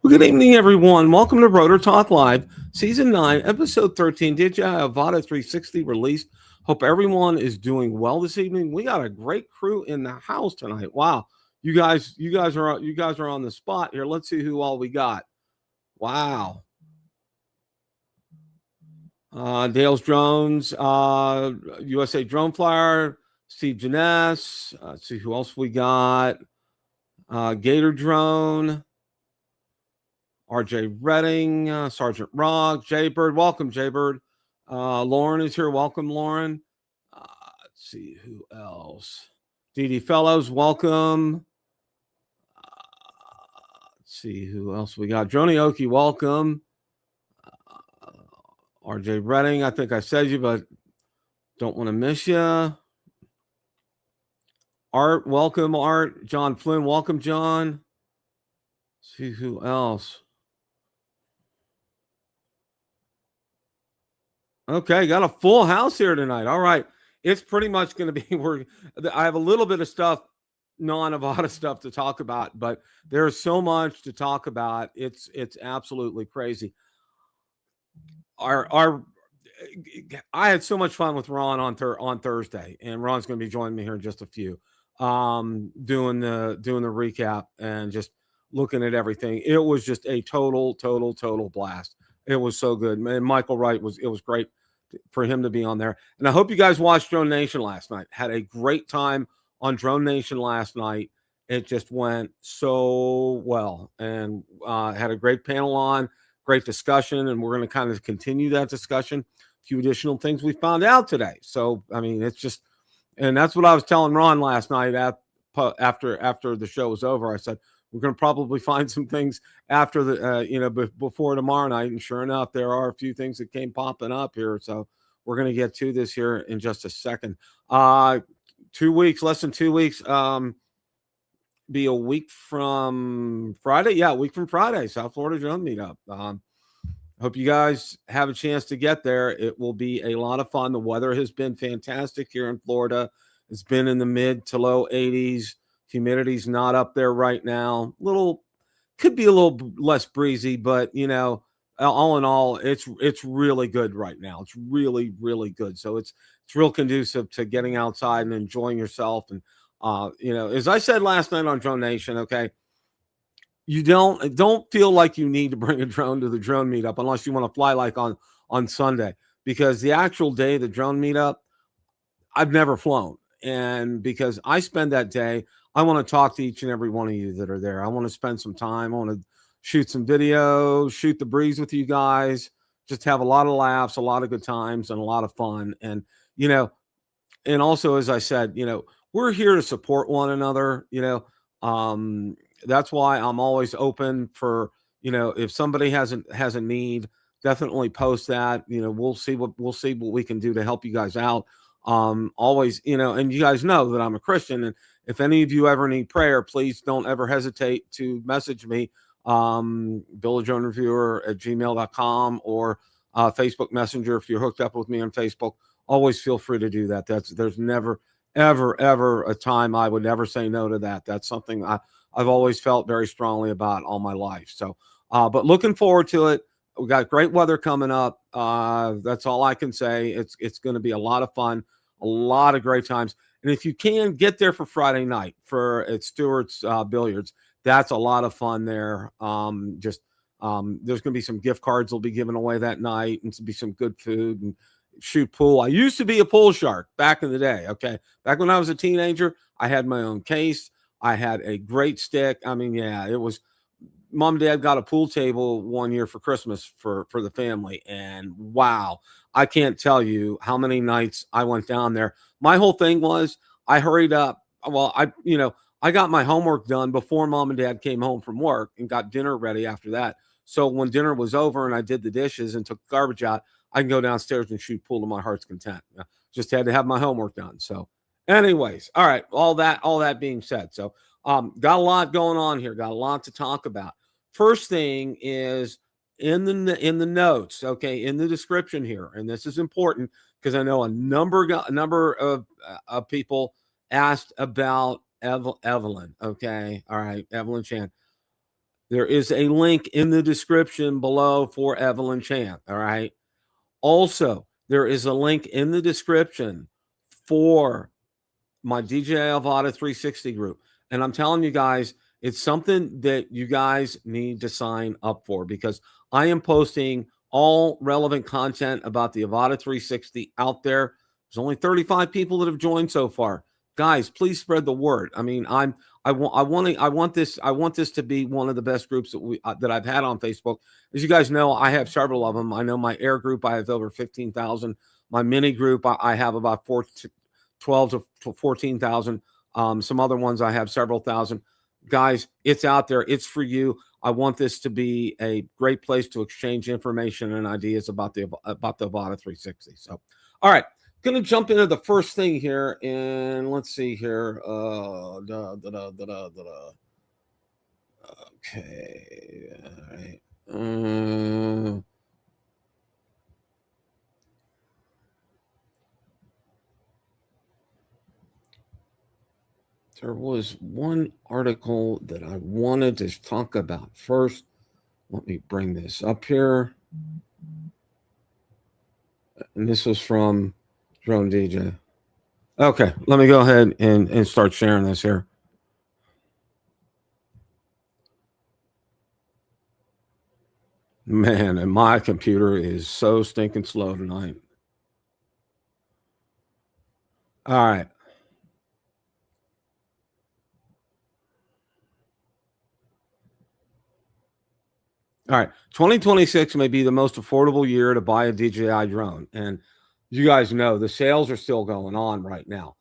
Good evening, everyone. Welcome to Rotor Talk Live, Season 9, Episode 13, DJI Avata 360 released. Hope everyone is doing well this evening. We got a great crew in the house tonight. Wow. You guys are on the spot here. Let's see who all we got. Wow. Dale's Drones, USA Drone Flyer, Steve Janess. Let's see who else we got. Gator Drone. RJ Redding, Sergeant Rock, Jaybird. Welcome, Jaybird. Lauren is here. Welcome, Lauren. Let's see who else. DD Fellows, welcome. Let's see who else we got. Droney Oki, welcome. RJ Redding, I think I said you, but don't want to miss you. Art, welcome, Art. John Flynn, welcome, John. Let's see who else. Okay, got a full house here tonight. All right. It's pretty much going to be I have a little bit of stuff, non-Avata stuff to talk about, but there's so much to talk about. It's absolutely crazy. I had so much fun with Ron on Thursday, and Ron's going to be joining me here in just a few. Doing the recap and just looking at everything. It was just a total blast. It was so good. And Michael Wright it was great for him to be on there. And I hope you guys watched Drone Nation last night. Had a great time on Drone Nation last night. It just went so well, and had a great panel on, great discussion. And we're going to kind of continue that discussion. A few additional things we found out today. So, I mean, it's just, and that's what I was telling Ron last night after the show was over. I said, we're going to probably find some things after the, before tomorrow night. And sure enough, there are a few things that came popping up here. So we're going to get to this here in just a second. 2 weeks, less than 2 weeks, be a week from Friday. Yeah, a week from Friday, South Florida Drone Meetup. Hope you guys have a chance to get there. It will be a lot of fun. The weather has been fantastic here in Florida. It's been in the mid to low 80s. Humidity's not up there right now. Could be a little less breezy, but all in all, it's really good right now. It's really, really good. So it's real conducive to getting outside and enjoying yourself. And as I said last night on Drone Nation, okay, you don't feel like you need to bring a drone to the drone meetup unless you want to fly like on Sunday, because the actual day of the drone meetup, I've never flown. And because I spend that day, I want to talk to each and every one of you that are there. I want to spend some time. I want to shoot some video, shoot the breeze with you guys, just have a lot of laughs, a lot of good times, and a lot of fun. And, and also, as I said, we're here to support one another. That's why I'm always open for, if somebody has a need, definitely post that. We'll see what we can do to help you guys out. Always, and you guys know that I'm a Christian, and if any of you ever need prayer, please don't ever hesitate to message me, BillADroneReviewer@gmail.com, or Facebook Messenger. If you're hooked up with me on Facebook, always feel free to do that. There's never, ever a time I would ever say no to that. That's something I've always felt very strongly about all my life. So, but looking forward to it. We got great weather coming up. That's all I can say. It's going to be a lot of fun, a lot of great times. And if you can get there for Friday night at Stewart's Billiards, that's a lot of fun there. There's going to be some gift cards will be given away that night, and to be some good food and shoot pool. I used to be a pool shark back in the day. Okay, back when I was a teenager, I had my own case. I had a great stick. I mean, yeah, it was. Mom and Dad got a pool table one year for Christmas for the family, and wow, I can't tell you how many nights I went down there. My whole thing was I hurried up. Well, I I got my homework done before mom and dad came home from work and got dinner ready after that. So when dinner was over and I did the dishes and took the garbage out, I can go downstairs and shoot pool to my heart's content. Just had to have my homework done. So anyways, all right, all that being said. So got a lot going on here, got a lot to talk about. First thing is in the notes, okay, in the description here, and this is important because I know a number of people asked about Evelyn. Okay, all right, Evelyn Chan. There is a link in the description below for Evelyn Chan. All right. Also, there is a link in the description for my DJI Avata 360 group. And I'm telling you guys, it's something that you guys need to sign up for because I am posting all relevant content about the Avata 360 out there. There's only 35 people that have joined so far. Guys, please spread the word. I mean, I want this to be one of the best groups that I've had on Facebook. As you guys know, I have several of them. I know my air group, I have over 15,000. My mini group, I have about 12 to 14,000. Some other ones I have several thousand. Guys, it's out there. It's for you. I want this to be a great place to exchange information and ideas about the Avata 360. So, all right, going to jump into the first thing here, and let's see here. Okay, all right. There was one article that I wanted to talk about first. Let me bring this up here. And this was from Drone DJ. Okay, let me go ahead and start sharing this here. Man, and my computer is so stinking slow tonight. All right. All right. 2026 may be the most affordable year to buy a DJI drone. And you guys know the sales are still going on right now.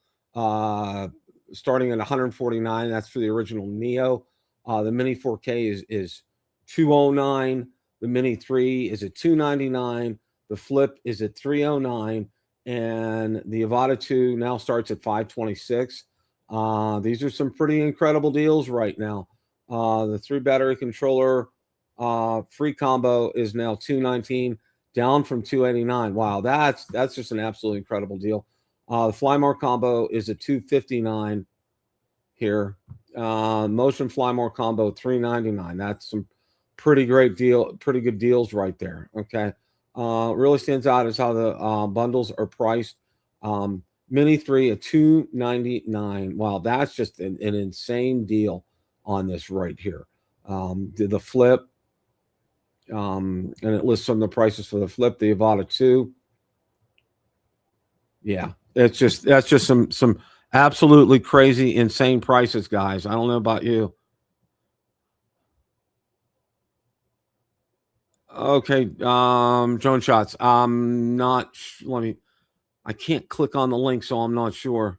Starting at 149, that's for the original Neo. The Mini 4K is 209. The Mini 3 is at 299. The Flip is at 309. And the Avata 2 now starts at 526. These are some pretty incredible deals right now. The 3 battery controller free combo is now 219, down from 289. Wow, that's just an absolutely incredible deal. The Flymore combo is a 259 here. Motion Flymore combo 399. That's some pretty good deals right there. Okay. Really stands out is how the bundles are priced. Mini 3 at 299. Wow, that's just an insane deal on this right here. The Flip, and it lists some of the prices for the Flip, the Avata 2. Yeah, that's just some absolutely crazy, insane prices, guys. I don't know about you. Okay, drone shots. I'm not. Let me. I can't click on the link, so I'm not sure.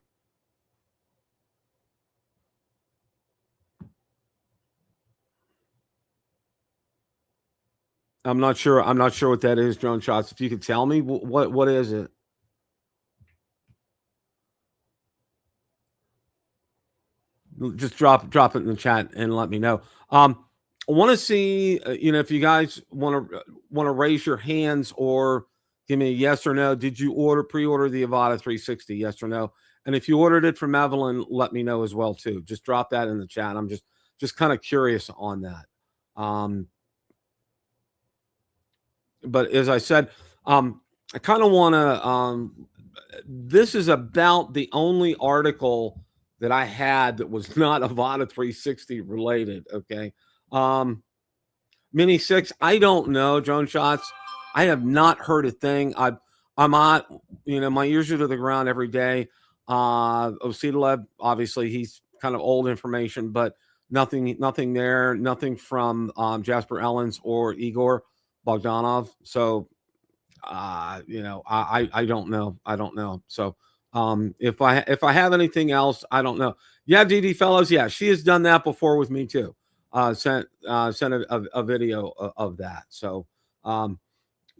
I'm not sure. I'm not sure what that is, drone shots. If you could tell me, what is it? Just drop it in the chat and let me know. I want to see, if you guys want to raise your hands or give me a yes or no. Did you pre-order the Avata 360? Yes or no? And if you ordered it from Evelyn, let me know as well too. Just drop that in the chat. I'm just kind of curious on that. But as I said, I kind of want to. This is about the only article that I had that was not Avata 360 related. Okay. Mini 6, I don't know, drone shots. I have not heard a thing. I'm on, my ears are to the ground every day. Osidalev, obviously, he's kind of old information, but nothing there, nothing from Jasper Ellens or Igor Bogdanov. So, I don't know. I don't know. So, If I have anything else, I don't know. Yeah, DD Fellows. Yeah, she has done that before with me too. Sent a video of that. So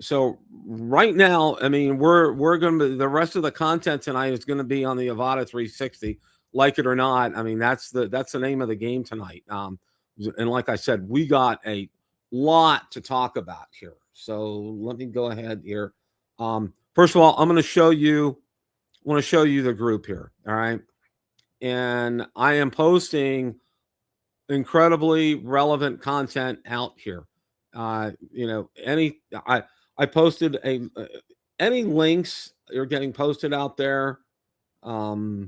so right now, I mean, we're going to the rest of the content tonight is going to be on the Avata 360, like it or not. I mean, that's the name of the game tonight. And like I said, we got a lot to talk about here. So let me go ahead here. First of all, I'm going to show you. I want to show you the group here. All right, and I am posting incredibly relevant content out here. You know, I posted any links are getting posted out there. Now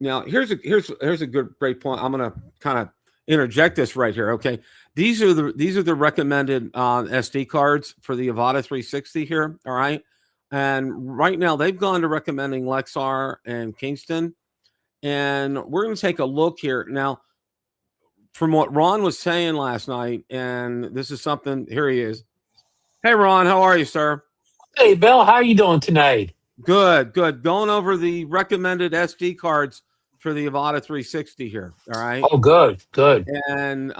here's a great point. I'm gonna kind of interject this right here. Okay, these are the recommended SD cards for the Avata 360 here. All right, and right now they've gone to recommending Lexar and Kingston, and we're gonna take a look here now. From what Ron was saying last night, and this is something. Here he is. Hey, Ron, how are you, sir? Hey, Bill, how are you doing tonight? Good, good. Going over the recommended SD cards for the Avata 360 here. All right. Oh, good, good. And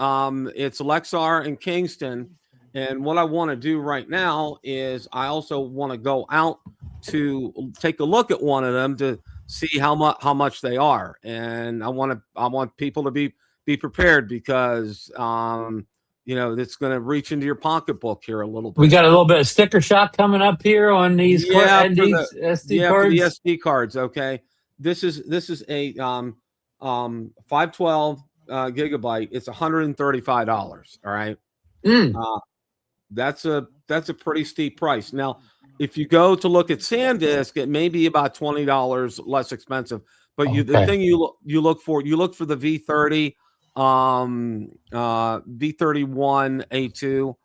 it's Lexar and Kingston. And what I want to do right now is I also want to go out to take a look at one of them to see how much they are. And I want people to be prepared because you know, it's going to reach into your pocketbook here a little bit. We got a little bit of sticker shock coming up here on these SD for cards. the SD cards. Okay, this is a 512 gigabyte. It's $135. All right, that's a pretty steep price. Now, if you go to look at SanDisk, it may be about $20 less expensive. But the thing you look for the V30. V31A2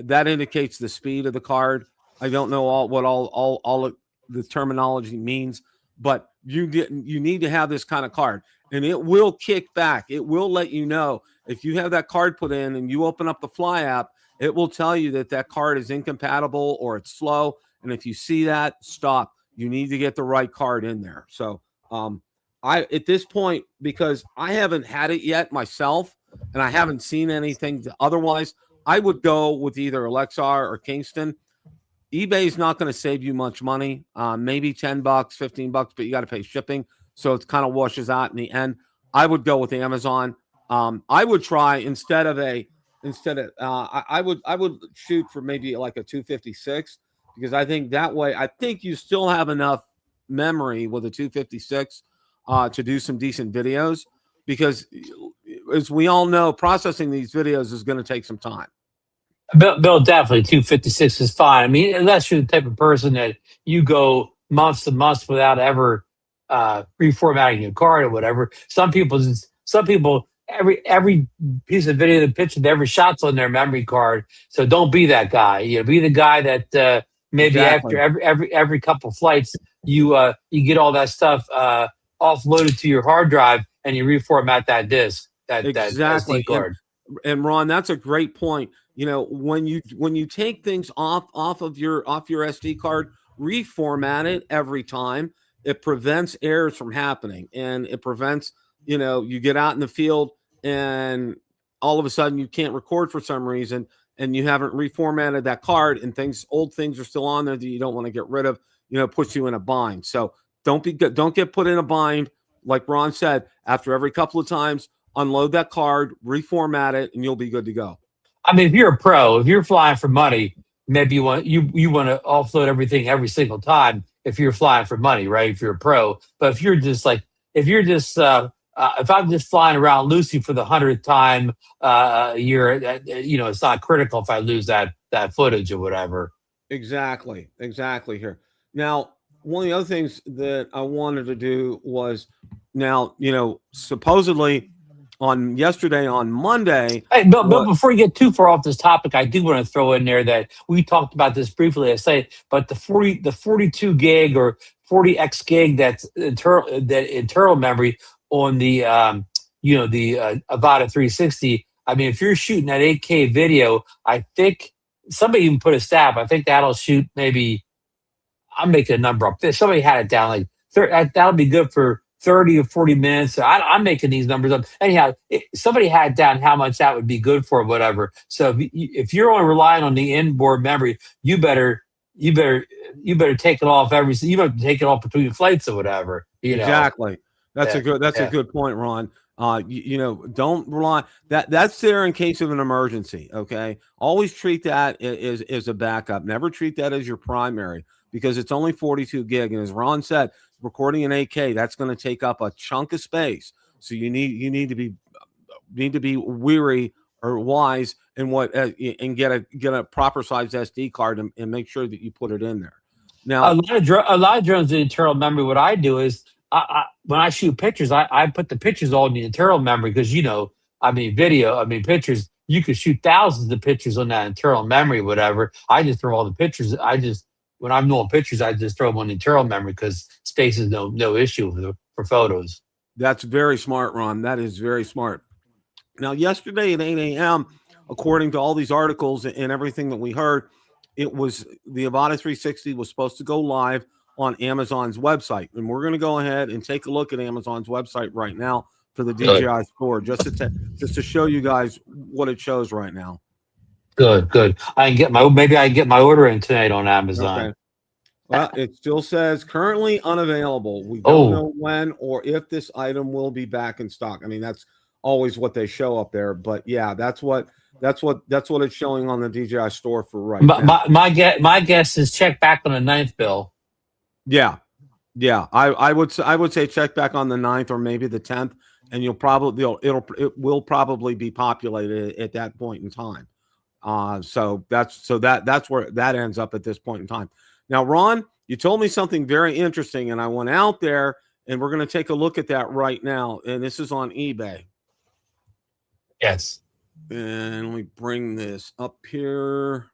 that indicates the speed of the card. I don't know all the terminology means, but you need to have this kind of card, and it will kick back. It will let you know if you have that card put in and you open up the Fly app. It will tell you that card is incompatible or it's slow, and if you see that, stop. You need to get the right card in there. So at this point, because I haven't had it yet myself and I haven't seen anything otherwise, I would go with either Lexar or Kingston. eBay's not going to save you much money, maybe $10, $15, but you got to pay shipping. So it kind of washes out in the end. I would go with Amazon. I would try I would shoot for maybe like a 256 because I think that way, I think you still have enough memory with a 256 to do some decent videos, because as we all know, processing these videos is going to take some time. Bill, definitely 256 is fine. I mean, unless you're the type of person that you go months and months without ever reformatting your card or whatever. Some people, every piece of video, the picture, every shot's on their memory card. So don't be that guy. You know, be the guy that maybe after every couple flights, you get all that stuff offloaded to your hard drive and you reformat that disk, that SD card. And Ron, that's a great point. You know, when you take things off of your SD card, reformat it every time. It prevents errors from happening, and it prevents, you know, you get out in the field and all of a sudden you can't record for some reason, and you haven't reformatted that card, and old things are still on there that you don't want to get rid of. You know, puts you in a bind. So don't get put in a bind. Like Ron said, after every couple of times, unload that card, reformat it, and you'll be good to go. I mean, if you're a pro, if you're flying for money, maybe you want to offload everything every single time. If you're flying for money, right? If you're a pro, but if I'm just flying around Lucy for the 100th time a year, you know, it's not critical if I lose that footage or whatever. Exactly here. Now, one of the other things that I wanted to do was, now, you know, supposedly on Monday. Hey, Bill, before you get too far off this topic, I do want to throw in there that we talked about this briefly. I say, but the 42 gig or 40x gig that's internal memory on the the Avata 360. I mean, if you're shooting that 8K video, I think somebody even put a stat. I think that'll shoot maybe I'm making a number up. If somebody had it down like that'll be good for 30 or 40 minutes. I'm making these numbers up. Anyhow, somebody had down how much that would be good for, whatever. So if you're only relying on the inboard memory, you better you better you better take it off you better take it off between flights or whatever. Exactly. That's Yeah, a yeah. good point, Ron. Don't rely that's there in case of an emergency. Okay. Always treat that as a backup. Never treat that as your primary because it's only 42 gig. And as Ron said, recording in 8K, that's going to take up a chunk of space. So you need to be weary or wise in what and get a proper size SD card and make sure that you put it in there. Now, A lot of drones in internal memory. What I do is, when I shoot pictures, I put the pictures all in the internal memory because pictures. You could shoot thousands of pictures on that internal memory, whatever. I just throw all the pictures. When I'm doing pictures, I just throw them on the internal memory because space is no issue for photos. that's very smart, Ron. That is very smart. Now, yesterday at 8 a.m., according to all these articles and everything that we heard, it was the Avata 360 was supposed to go live on Amazon's website. And we're going to go ahead and take a look at Amazon's website right now for the Good, DJI store, just to show you guys what it shows right now. good. Maybe I can get my order in tonight on Amazon. Okay. Well, it still says currently unavailable. We don't Oh, know when or if this item will be back in stock. I mean, that's always what they show up there. But yeah, that's what it's showing on the DJI store for right now. my guess is check back on the ninth, Bill. Yeah, yeah. I would say check back on the 9th or maybe the 10th, and it will probably be populated at that point in time. So that's where that ends up at this point in time. Now, Ron, you told me something very interesting, and I went out there, and we're going to take a look at that right now. And this is on eBay. Yes. And let me bring this up here.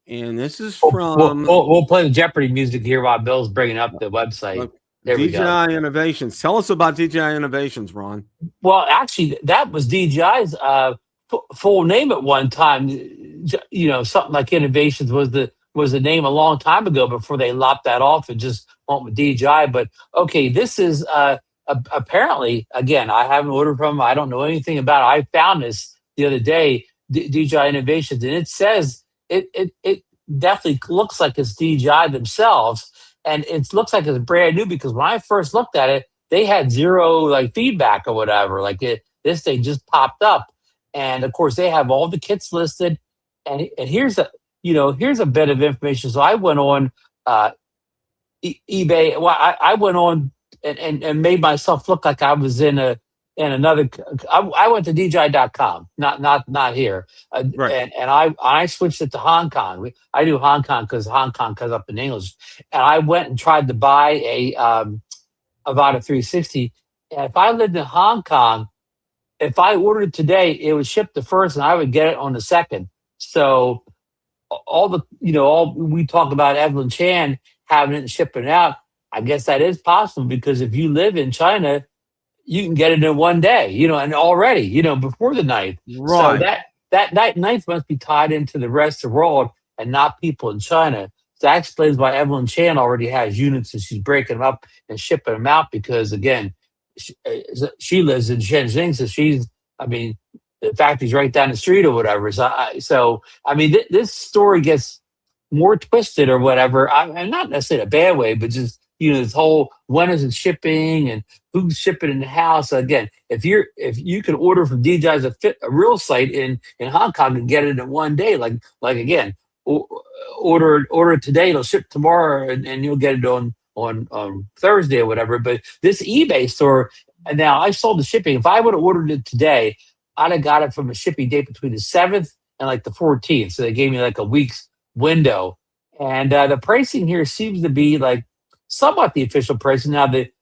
And this is from We'll play the Jeopardy music here while Bill's bringing up the website. There we go. DJI Innovations. Tell us about DJI Innovations, Ron. Well, actually, that was DJI's full name at one time. Something like Innovations was the name a long time ago before they lopped that off and just went with DJI. But okay, this is apparently, again, I haven't ordered from them. I don't know anything about it. I found this the other day, DJI Innovations, and it says it definitely looks like it's DJI themselves, and it looks like it's brand new because when I first looked at it, they had zero like feedback or whatever. This thing just popped up, and of course they have all the kits listed. And here's a bit of information. So I went on eBay. Well, I went on and made myself look like I was in another. I went to DJI.com, not here, Right. and I switched it to Hong Kong. I do Hong Kong because Hong Kong comes up in English, and I went and tried to buy a Avata 360. And if I lived in Hong Kong, if I ordered it today, it would ship the first, and I would get it on the second. So all we talk about Evelyn Chan having it and shipping it out. I guess that is possible because if you live in China, you can get it in one day, and already, before the 9th. So Right. that 9th must be tied into the rest of the world and not people in China. So that explains why Evelyn Chan already has units and she's breaking them up and shipping them out because, again, she lives in Shenzhen, so the factory's right down the street or whatever. This story gets more twisted or whatever. I'm not necessarily a bad way, but just this whole when is it shipping and who's shipping in the house. Again, if you can order from DJI's a real site in Hong Kong and get it in one day, like again, order it today, it'll ship tomorrow, and you'll get it on Thursday or whatever. But this eBay store, and now I sold the shipping. If I would have ordered it today, I'd have got it from a shipping date between the 7th and like the 14th. So they gave me like a week's window. And the pricing here seems to be like somewhat the official pricing. Now the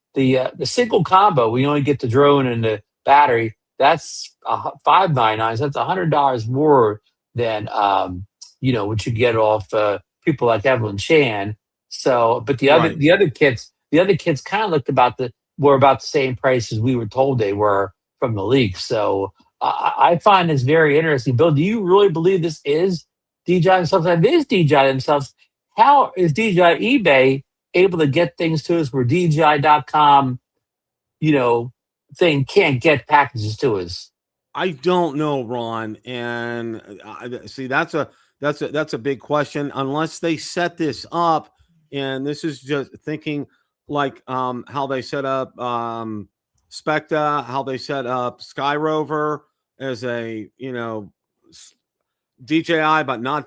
single combo, we only get the drone and the battery. That's $599. So that's $100 more than what you get off people like Evelyn Chan. So, but the other kits kind of were about the same price as we were told they were from the leak. So I find this very interesting. Bill, do you really believe this is DJI themselves? If it is DJI themselves, how is DJI eBay able to get things to us where DJI.com, you know, thing can't get packages to us? I don't know, Ron, and see that's a big question. Unless they set this up, and this is just thinking like how they set up Specta, how they set up Sky Rover as a DJI, but not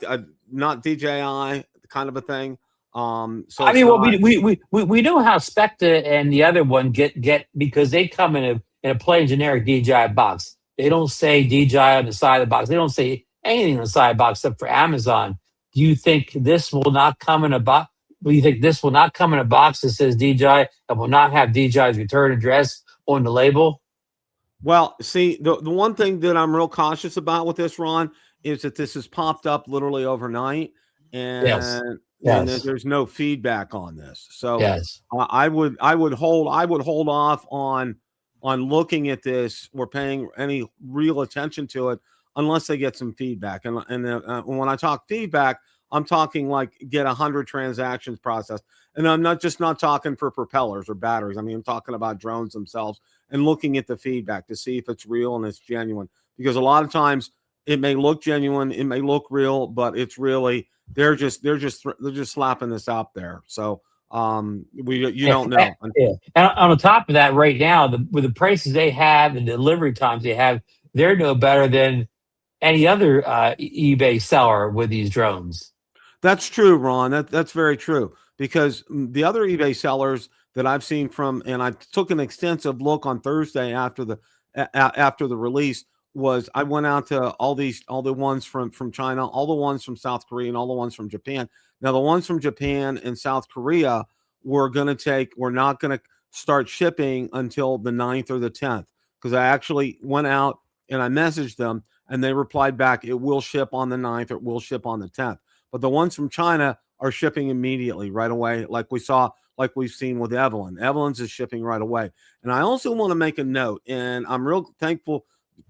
DJI kind of a thing. So I it's mean, well, not. we know how Spectre and the other one get because they come in a plain generic DJI box. They don't say DJI on the side of the box. They don't say anything on the side of the box except for Amazon. Do you think this will not come in a box? Do you think this will not come in a box that says DJI and will not have DJI's return address on the label? Well, see, the one thing that I'm real cautious about with this, Ron, is that this has popped up literally overnight, Yes. and that Yes. there's no feedback on this. So Yes. I would hold off on looking at this or paying any real attention to it unless they get some feedback. And when I talk feedback, I'm talking like get 100 transactions processed, and I'm not talking for propellers or batteries. I mean, I'm talking about drones themselves and looking at the feedback to see if it's real and it's genuine. Because a lot of times it may look genuine, it may look real, but it's really they're just slapping this out there. So you Yeah, don't know. And yeah. And on top of that, right now, with the prices they have and the delivery times they have, they're no better than any other eBay seller with these drones. that's true, Ron. That's very true. Because the other eBay sellers that I've seen from, and I took an extensive look on Thursday after the release, was I went out to all the ones from China, all the ones from South Korea, and all the ones from Japan. Now the ones from Japan and South Korea we're not going to start shipping until the 9th or the 10th, because I actually went out and I messaged them and they replied back, it will ship on the 9th or it will ship on the 10th. But the ones from China are shipping immediately right away, like we've seen with Evelyn. Evelyn's is shipping right away. And I also want to make a note, and I'm real thankful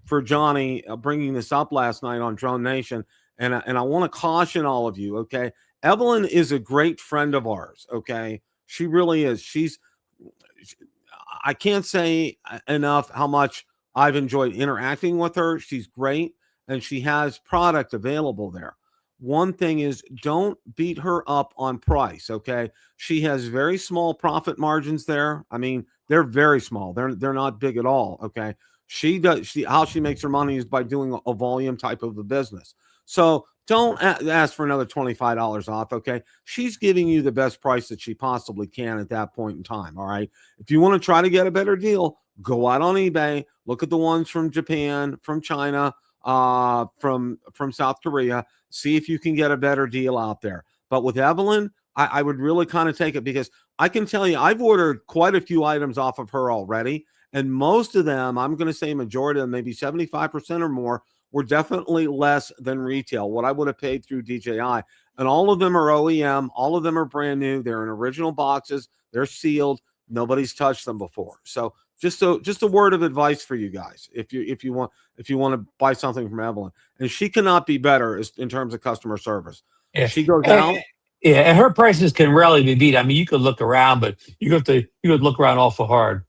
for Johnny bringing this up last night on Drone Nation. And I want to caution all of you, okay? Evelyn is a great friend of ours, okay? She really is. I can't say enough how much I've enjoyed interacting with her. She's great, and she has product available there. One thing is, don't beat her up on price, okay? She has very small profit margins there. I mean, they're very small. They're not big at all, okay? She how she makes her money is by doing a volume type of a business. So don't ask for another $25 off, okay? She's giving you the best price that she possibly can at that point in time, all right? If you want to try to get a better deal, go out on eBay, look at the ones from Japan, from China, from South Korea, see if you can get a better deal out there. But with Evelyn, I would really kind of take it, because I can tell you I've ordered quite a few items off of her already, and most of them, I'm going to say majority of them, maybe 75% or more, were definitely less than retail, what I would have paid through DJI. And all of them are OEM, all of them are brand new, they're in original boxes, they're sealed, nobody's touched them before. So just a word of advice for you guys, if you want to buy something from Evelyn. And she cannot be better in terms of customer service. Yeah. She goes And, out. yeah, and her prices can rarely be beat. I mean, you could look around, but you could look around awful hard.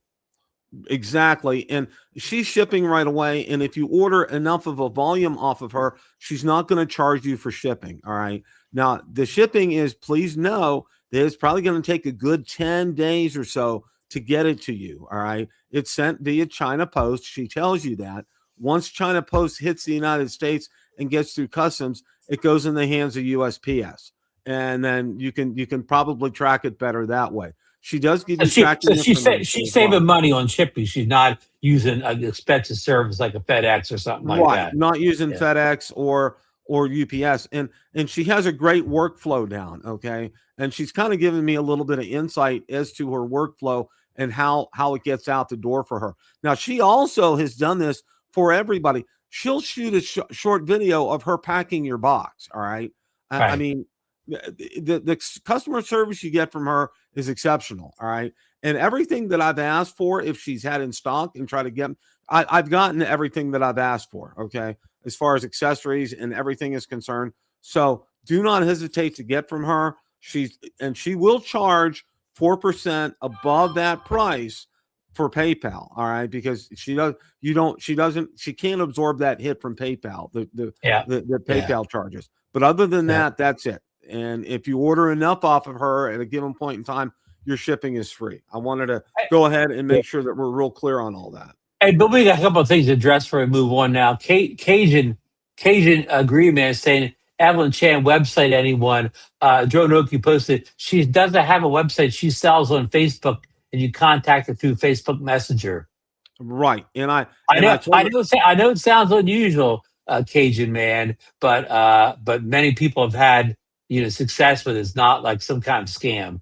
Exactly. And she's shipping right away. And if you order enough of a volume off of her, she's not going to charge you for shipping. All right. Now, the shipping is, please know that it's probably going to take a good 10 days or so to get it to you. All right. It's sent via China Post. She tells you that. Once China Post hits the United States and gets through customs, it goes in the hands of USPS. And then you can probably track it better that way. She does give So you tracking information she's as well. saving money on shipping. She's not using an expensive service like a FedEx or something like Right, that. not using Yeah. FedEx or UPS, and she has a great workflow down, okay? And she's kind of giving me a little bit of insight as to her workflow and how it gets out the door for her. Now, she also has done this for everybody. She'll shoot a short video of her packing your box, all right? I Right. mean, the customer service you get from her is exceptional, all right? And everything that I've asked for, if she's had in stock and try to get, I've gotten everything that I've asked for. Okay, as far as accessories and everything is concerned. So do not hesitate to get from her. She will charge 4% above that price for PayPal. All right, because she can't absorb that hit from PayPal, Yeah. the Yeah. PayPal charges. But other than Yeah. that, that's it. And if you order enough off of her at a given point in time, your shipping is free. I wanted to go ahead and make sure that we're real clear on all that. Hey, but we got a couple of things to address before we move on now. Cajun Agreement is saying Evelyn Chan website anyone. Joe Noki posted she doesn't have a website. She sells on Facebook, and you contact her through Facebook Messenger. Right, and I I told her, know. I know it sounds unusual, Cajun man, but many people have had success with it. It's not like some kind of scam.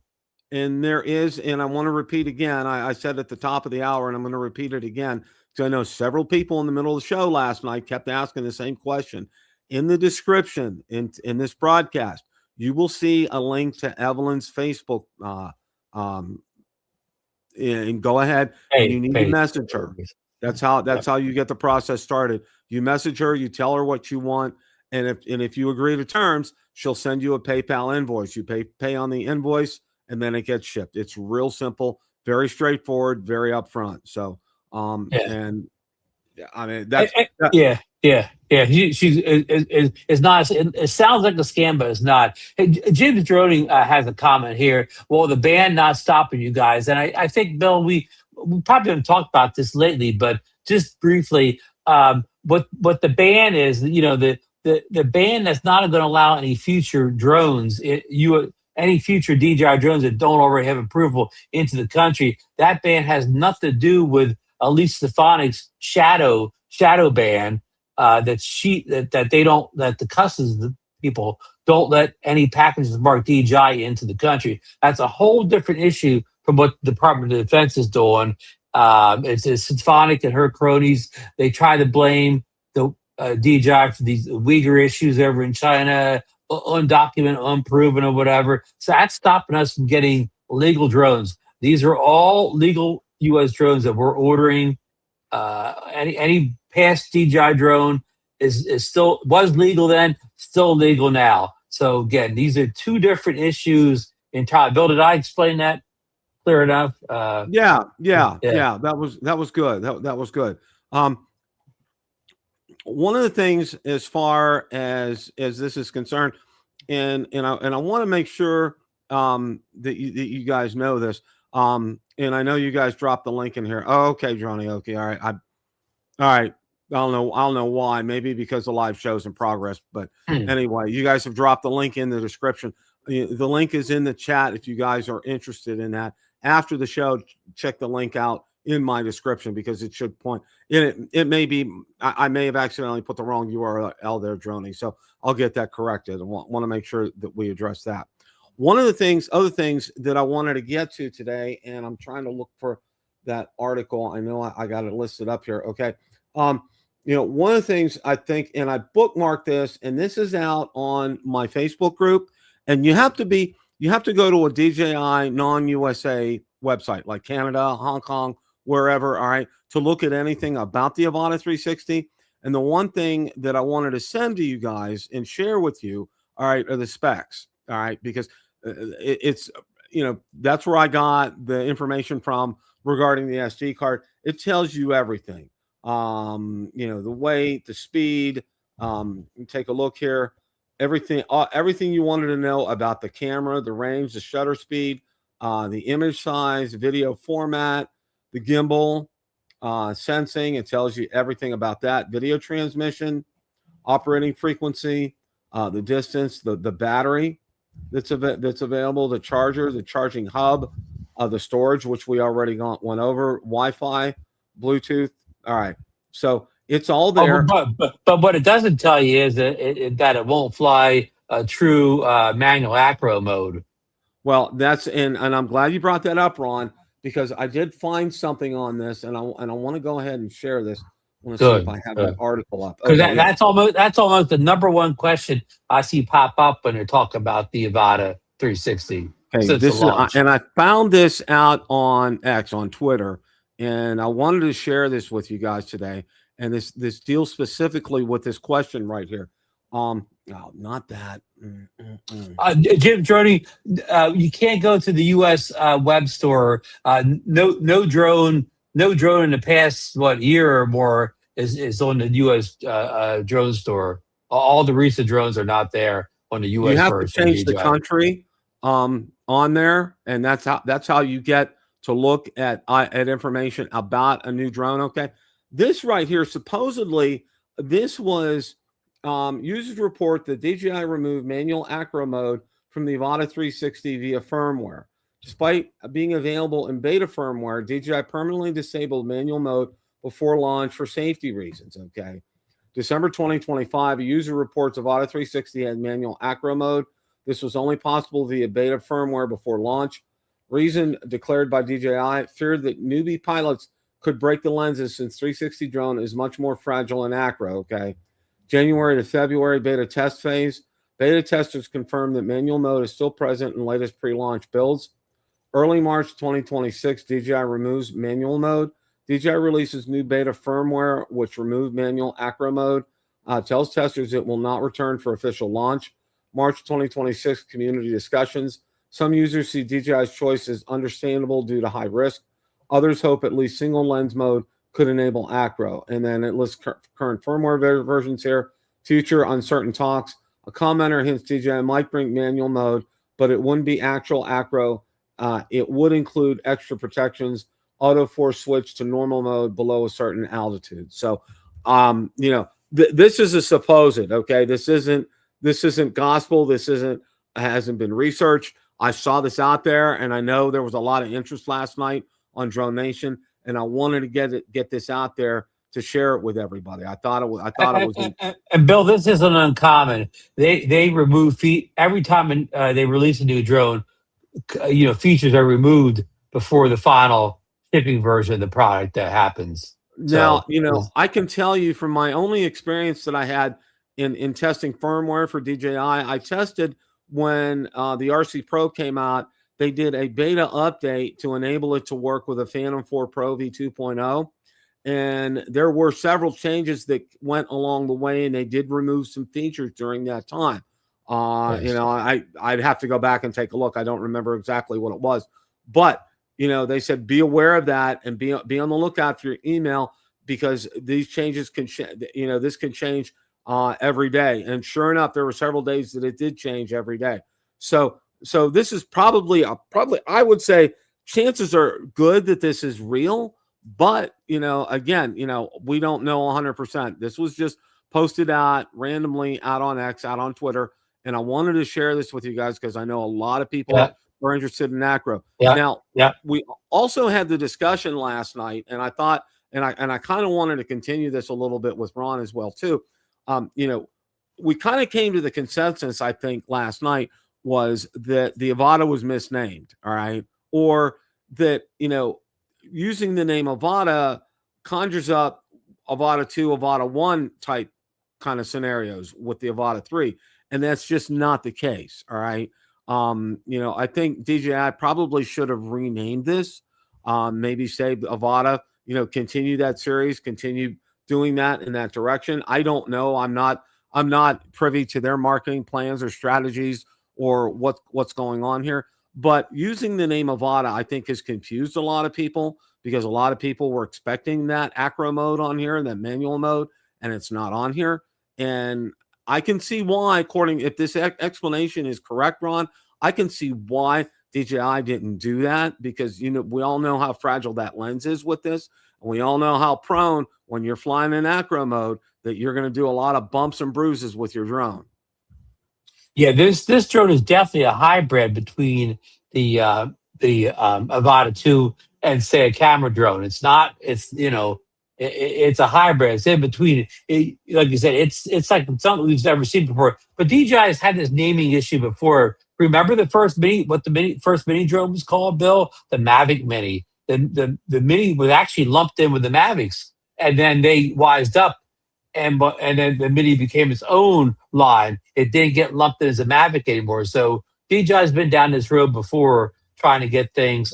and there is, and I want to repeat again. I said at the top of the hour, and I'm going to repeat it again because I know several people in the middle of the show last night kept asking the same question. In the description in this broadcast, you will see a link to Evelyn's Facebook. And go ahead and you need to message her. That's how you get the process started. You message her, you tell her what you want, and if you agree to terms, she'll send you a PayPal invoice. You pay on the invoice, and then it gets shipped. It's real simple, very straightforward, very upfront. So, and I mean that's yeah. It's not. It sounds like a scam, but it's not. Hey, James Droning has a comment here. Well, the ban not stopping you guys, and I think Bill, we probably haven't talked about this lately, but just briefly, what the ban is, the ban that's not going to allow any future drones, any future DJI drones that don't already have approval into the country. That ban has nothing to do with Elise Stefanik's shadow ban. That the customs people don't let any packages marked DJI into the country. That's a whole different issue from what the Department of Defense is doing. It's Stefanik and her cronies. They try to blame the DJI for these Uyghur issues over in China, undocumented, unproven, or whatever. So that's stopping us from getting legal drones. These are all legal U.S. drones that we're ordering. Any past DJI drone was legal then, still legal now. So again, these are two different issues entirely. Bill, did I explain that clear enough? Yeah. That was good. That was good. One of the things, as far as this is concerned, and I want to make sure that you guys know this. And I know you guys dropped the link in here. Oh, okay, Johnny. Okay, all right. All right. I don't know why. Maybe because the live show's in progress. But anyway, you guys have dropped the link in the description. The link is in the chat if you guys are interested in that. After the show, check the link out in my description because it should point. It may be I may have accidentally put the wrong URL there, Droney. So I'll get that corrected. I want to make sure that we address that. One of the other things that I wanted to get to today, and I'm trying to look for that article. I know I got it listed up here. Okay. One of the things I think, and I bookmarked this, and this is out on my Facebook group, and you have to go to a DJI non-USA website like Canada, Hong Kong, wherever, all right, to look at anything about the Avata 360. And the one thing that I wanted to send to you guys and share with you, all right, are the specs, all right, because it's that's where I got the information from regarding the SD card. It tells you everything. The weight, the speed. Take a look here. Everything you wanted to know about the camera, the range, the shutter speed, the image size, video format, the gimbal, sensing. It tells you everything about that. Video transmission, operating frequency, the distance, the battery that's available, the charger, the charging hub, the storage, which we already went over, Wi-Fi, Bluetooth. All right, so it's all there. But what it doesn't tell you is that it won't fly a true manual acro mode. Well, and I'm glad you brought that up, Ron, because I did find something on this, and I want to go ahead and share this. I want to see if I have that article up. Because that's almost the number one question I see pop up when they talk about the Avata 360. Okay, since the this is, launch. and I found this out on X on Twitter, and I wanted to share this with you guys today. And this deals specifically with this question right here. No, not that. Jim Droney, you can't go to the U.S. Web store. No drone, no drone in the past year or more is on the U.S. Drone store. All the recent drones are not there on the You U.S. have to version of change the DJI. country on there, and that's how you get to look at information about a new drone. Okay, this right here, supposedly, this was users report that DJI removed manual acro mode from the Avata 360 via firmware. Despite being available in beta firmware, DJI permanently disabled manual mode before launch for safety reasons. Okay. December 2025, a user reports Avata 360 had manual acro mode. This was only possible via beta firmware before launch. Reason declared by DJI, feared that newbie pilots could break the lenses since 360 drone is much more fragile in acro. Okay. January to February beta test phase. Beta testers confirmed that manual mode is still present in latest pre-launch builds. Early March 2026, DJI removes manual mode. DJI releases new beta firmware, which removed manual acro mode. Tells testers it will not return for official launch. March 2026 community discussions. Some users see DJI's choice as understandable due to high risk. Others hope at least single lens mode could enable acro. And then it lists current firmware versions here. Future uncertain talks. A commenter hints DJI might bring manual mode, but it wouldn't be actual acro. It would include extra protections, auto force switch to normal mode below a certain altitude. So, this is a supposed. Okay, this isn't gospel. This hasn't been researched. I saw this out there, and I know there was a lot of interest last night on Drone Nation, and I wanted to get this out there to share it with everybody. I thought it was. And Bill, this isn't uncommon. They remove every time they release a new drone. Features are removed before the final shipping version of the product that happens. Now, I can tell you from my only experience that I had in testing firmware for DJI, I tested when the RC Pro came out. They did a beta update to enable it to work with a Phantom 4 Pro V2.0. And there were several changes that went along the way, and they did remove some features during that time. Nice. I'd have to go back and take a look. I don't remember exactly what it was, but they said be aware of that and be on the lookout for your email because these changes can this can change every day. And sure enough, there were several days that it did change every day. So this is probably I would say chances are good that this is real, but again, we don't know 100%. This was just posted out randomly out on X, out on Twitter. And I wanted to share this with you guys because I know a lot of people are interested in acro. Now, we also had the discussion last night, and I thought, and I kind of wanted to continue this a little bit with Ron as well too. We kind of came to the consensus, I think, last night was that the Avata was misnamed, all right, or that using the name Avata conjures up Avata 2, Avata 1 type kind of scenarios with the Avata 3. And that's just not the case. All right. I think DJI probably should have renamed this. Maybe save Avata, continue that series, continue doing that in that direction. I don't know. I'm not privy to their marketing plans or strategies or what's going on here. But using the name Avata, I think, has confused a lot of people because a lot of people were expecting that acro mode on here and that manual mode, and it's not on here. And I can see why, if this explanation is correct, Ron, I can see why DJI didn't do that because, we all know how fragile that lens is with this. And we all know how prone when you're flying in acro mode that you're going to do a lot of bumps and bruises with your drone. Yeah, this drone is definitely a hybrid between the Avata 2 and say a camera drone. It's not. It's a hybrid. It's in between. Like you said, it's like something we've never seen before. But DJI has had this naming issue before. Remember the first first mini drone was called, Bill? The Mavic Mini. The Mini was actually lumped in with the Mavics, and then they wised up. And then the Mini became its own line. It didn't get lumped in as a Mavic anymore. So DJI's been down this road before, trying to get things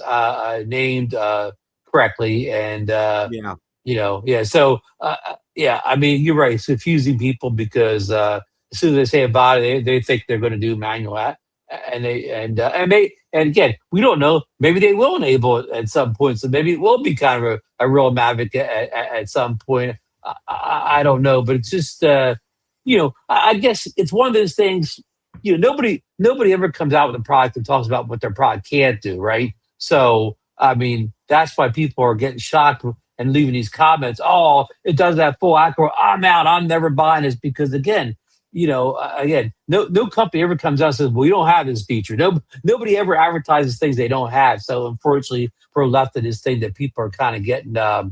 named correctly, and Yeah. yeah. So yeah, I mean, you're right. It's confusing people because as soon as they say about it, they think they're going to do manual and again, we don't know. Maybe they will enable it at some point. So maybe it will be kind of a real Mavic at some point. I don't know, but it's just I guess it's one of those things. Nobody ever comes out with a product and talks about what their product can't do, right? So I mean, that's why people are getting shocked and leaving these comments. Oh, it does that full Acro. I'm out. I'm never buying this because again, no company ever comes out and says, "Well, we don't have this feature." Nobody ever advertises things they don't have. So unfortunately, we're left in this thing that people are kind of getting, a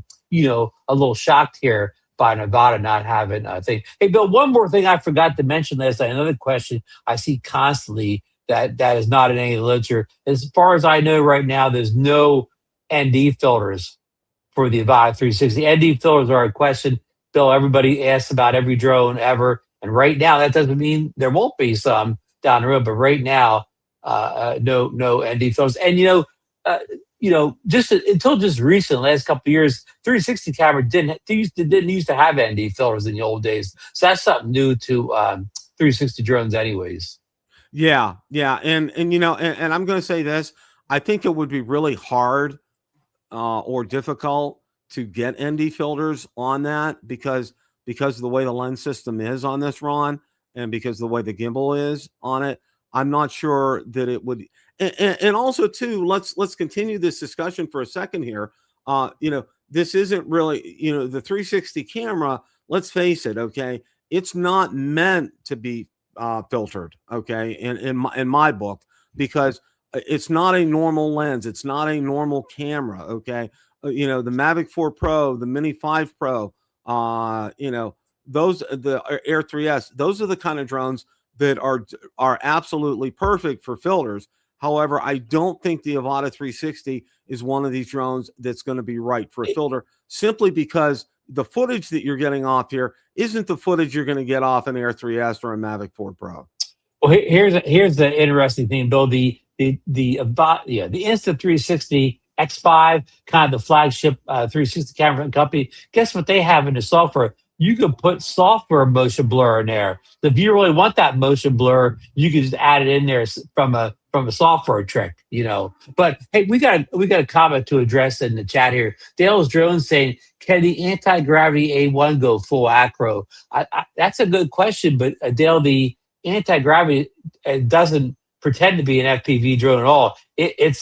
little shocked here by Nevada not having a thing. Hey, Bill, one more thing I forgot to mention last night. Another question I see constantly that is not in any literature. As far as I know, right now, there's no ND filters for the Avata 360. ND filters are a question, Bill, everybody asks about every drone ever. And right now, that doesn't mean there won't be some down the road, but right now, no ND filters. And just until just recent, last couple of years, 360 camera didn't used to have ND filters in the old days. So that's something new to 360 drones, anyways. Yeah, yeah, and I'm going to say this. I think it would be really hard or difficult to get ND filters on that because of the way the lens system is on this, Ron, and because of the way the gimbal is on it. I'm not sure that it would. And also too, let's continue this discussion for a second here. This isn't really the 360 camera. Let's face it, okay, it's not meant to be filtered, okay, in my book, because it's not a normal lens. It's not a normal camera. Okay. The Mavic 4 Pro, the Mini 5 Pro, the Air 3S, those are the kind of drones that are absolutely perfect for filters. However, I don't think the Avata 360 is one of these drones that's going to be right for a filter, simply because the footage that you're getting off here isn't the footage you're going to get off an Air 3S or a Mavic 4 Pro. Well, here's the interesting thing, Bill. The Insta360 X5, kind of the flagship 360 camera company. Guess what they have in the software? You can put software motion blur in there. So if you really want that motion blur, you can just add it in there from a software trick, But hey, we got a comment to address in the chat here. Dale's Drone saying, "Can the anti-gravity A1 go full acro?" That's a good question, but Dale, the anti-gravity doesn't pretend to be an FPV drone at all. It's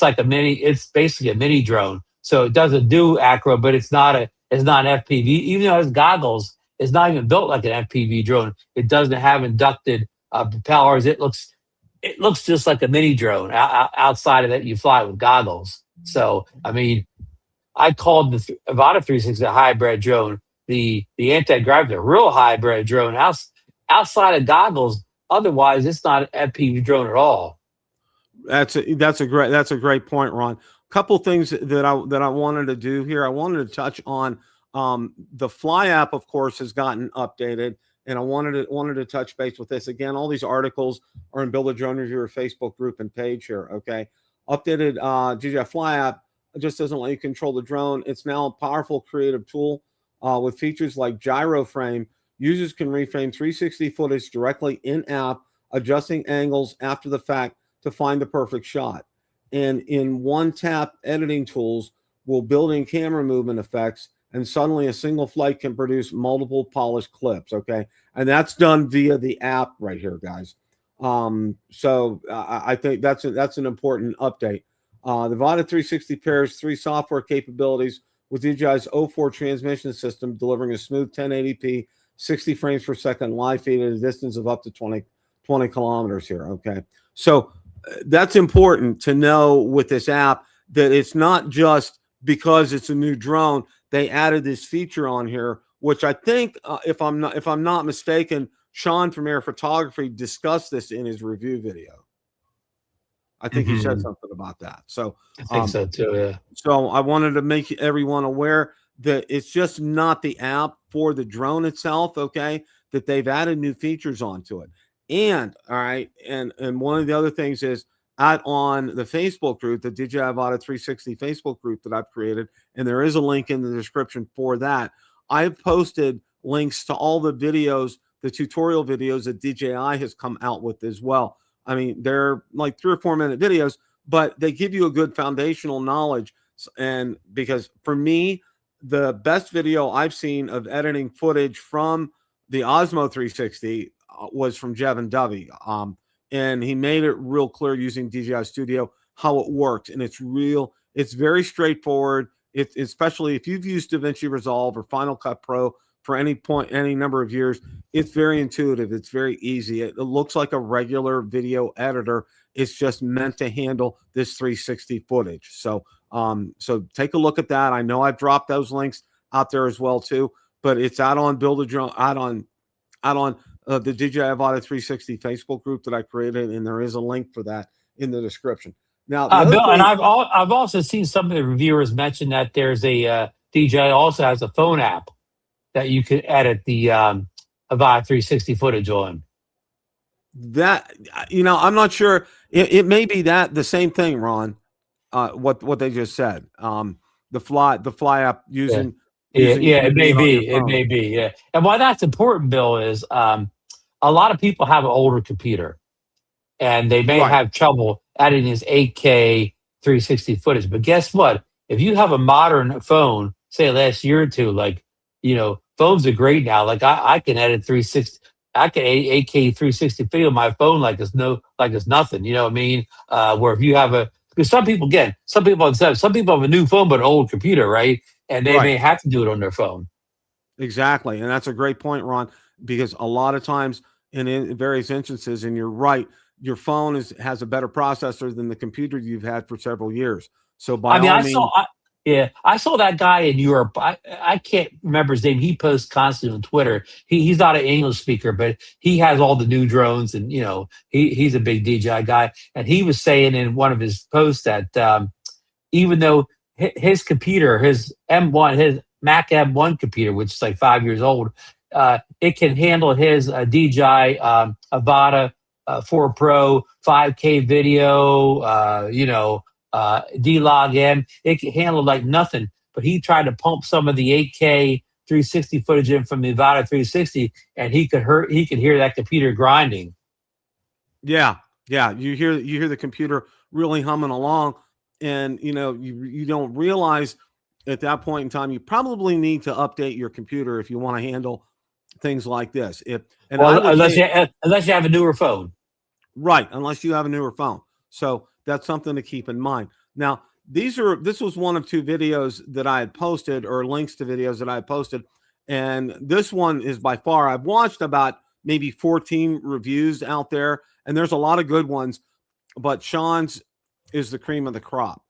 basically a mini drone. So it doesn't do acro, but it's not an FPV. Even though it has goggles, it's not even built like an FPV drone. It doesn't have inducted propellers. It looks just like a mini drone. Outside of that, you fly with goggles. So I mean, I called the Avata 360 a hybrid drone. The anti-gravity, a real hybrid drone. Outside of goggles, otherwise, it's not an FPV drone at all. That's a great point, Ron. Couple things that I wanted to do here. I wanted to touch on the Fly app, of course, has gotten updated, and I wanted to touch base with this again. All these articles are in Build a Drone Reviewer Facebook group and page here. Okay, updated DJI Fly app just doesn't let you control the drone. It's now a powerful creative tool with features like gyro frame. Users can reframe 360 footage directly in app, adjusting angles after the fact to find the perfect shot. And in one tap, editing tools will build in camera movement effects, and suddenly a single flight can produce multiple polished clips. Okay, and that's done via the app right here, guys. So I think that's an important update. The Avata 360 pairs 3 software capabilities with DJI's O4 transmission system, delivering a smooth 1080p, 60 frames per second live feed at a distance of up to 20 kilometers here. Okay, so that's important to know with this app, that it's not just because it's a new drone. They added this feature on here, which I think, if I'm not mistaken, Sean from Air Photography discussed this in his review video. I think he said something about that. So I think so too. Yeah. So I wanted to make everyone aware that it's just not the app for the drone itself. Okay, that they've added new features onto it. And all right, and one of the other things is out on the Facebook group, the DJI Avata 360 Facebook group that I've created, and there is a link in the description for that. I've posted links to all the videos, the tutorial videos that DJI has come out with as well. I mean, they're like 3 or 4 minute videos, but they give you a good foundational knowledge. And because for me, the best video I've seen of editing footage from the Osmo 360 was from Jevin Dovey. And he made it real clear using DJI Studio how it worked. And it's very straightforward. Especially if you've used DaVinci Resolve or Final Cut Pro for any number of years, it's very intuitive. It's very easy. It looks like a regular video editor. It's just meant to handle this 360 footage. So take a look at that. I know I've dropped those links out there as well too, but it's out on the DJI Avata 360 Facebook group that I created, and there is a link for that in the description. Now, Bill, and I've also seen some of the reviewers mention that there's a DJI also has a phone app that you can edit the Avata 360 footage on. That, I'm not sure. It may be that the same thing, Ron. What they just said. The fly app using. It may be. Yeah, and why that's important, Bill, is a lot of people have an older computer, and they may have trouble editing this 8K 360 footage. But guess what? If you have a modern phone, say last year or two, phones are great now. Like I can edit 360. I can 8K 360 video on my phone like it's nothing. You know what I mean? Where if you have because some people have a new phone but an old computer, right? And they may have to do it on their phone. Exactly, and that's a great point, Ron. Because a lot of times, in various instances, and you're right, your phone has a better processor than the computer you've had for several years. So I saw that guy in Europe. I can't remember his name. He posts constantly on Twitter. He's not an English speaker, but he has all the new drones, and he's a big DJI guy. And he was saying in one of his posts that even though his computer, his Mac M1 computer, which is like 5 years old, it can handle his DJI Avata 4 Pro 5K video, D-Log M. It can handle like nothing. But he tried to pump some of the 8K 360 footage in from the Avata 360, and he could hear that computer grinding. Yeah. You hear the computer really humming along, and you don't realize at that point in time you probably need to update your computer if you want to handle things like this. Unless you have a newer phone. Right, unless you have a newer phone. So that's something to keep in mind. Now, this was one of 2 videos that I had posted, or links to videos that I had posted. And this one is by far, I've watched about maybe 14 reviews out there, and there's a lot of good ones, but Sean's is the cream of the crop.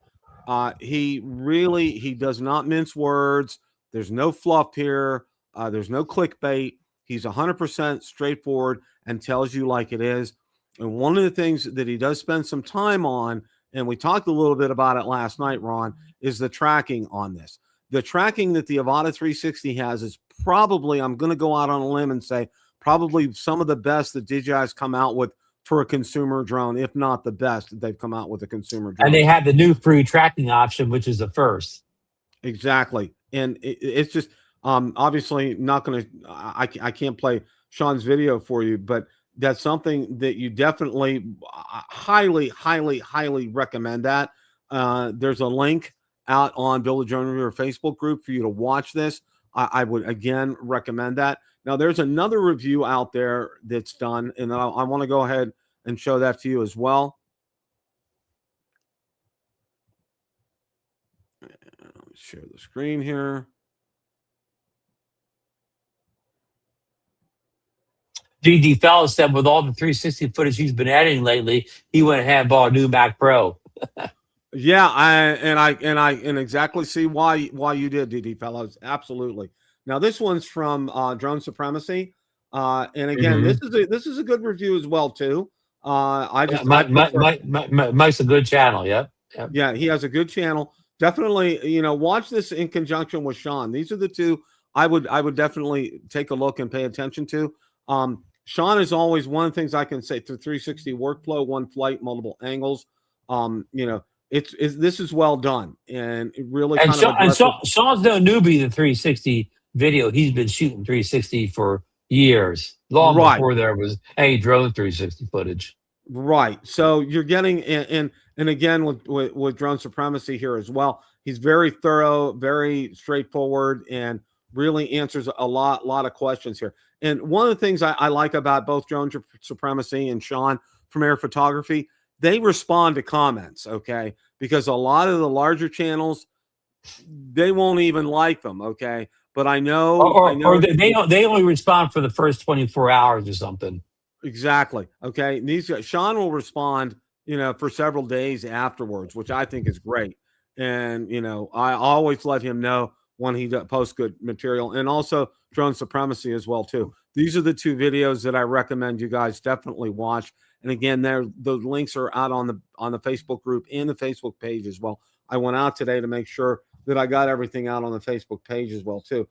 He does not mince words. There's no fluff here. There's no clickbait. He's 100% straightforward and tells you like it is. And one of the things that he does spend some time on, and we talked a little bit about it last night, Ron, is the tracking on this. The tracking that the Avata 360 has is probably, I'm going to go out on a limb and say, probably some of the best that DJI's come out with for a consumer drone, if not the best that they've come out with a consumer drone. And they have the new free tracking option, which is the first. Exactly. And it's just obviously not going to, I can't play Sean's video for you, but that's something that you definitely highly, highly, highly recommend that. There's a link out on Build a Drone Reviewer Facebook group for you to watch this. I would, again, recommend that. Now, there's another review out there that's done, and I want to go ahead and show that to you as well. Let me share the screen here. GD Fellows said with all the 360 footage he's been editing lately, he went ahead and bought a new Mac Pro. Yeah, I exactly see why you did, DD Fellows. Absolutely. Now this one's from Drone Supremacy, and again, this is a good review as well too. Mike's a good channel. Yep. Yeah, he has a good channel. Definitely, watch this in conjunction with Sean. These are the 2 I would definitely take a look and pay attention to. Sean is always one of the things I can say through 360 workflow, one flight, multiple angles. You know, this is well done, and it really And, kind of addresses. Sean's no newbie to 360 video. He's been shooting 360 for years, long Right. before there was any drone 360 footage. Right. So you're getting and again with drone supremacy here as well. He's very thorough, very straightforward, and really answers a lot of questions here. And one of the things I like about both drone supremacy and Sean from Air Photography, they respond to comments, okay? Because a lot of the larger channels, they won't even like them, okay? But I know, Or they only respond for the first 24 hours or something. exactly. Okay. And these guys, Sean will respond, you know, for several days afterwards, which I think is great. And, you know, I always let him know when he posts good material, and also drone supremacy as well, too. These are the two videos that I recommend you guys definitely watch. And again, the links are out on the Facebook group and the Facebook page as well. I went out today to make sure that I got everything out on the Facebook page as well, too.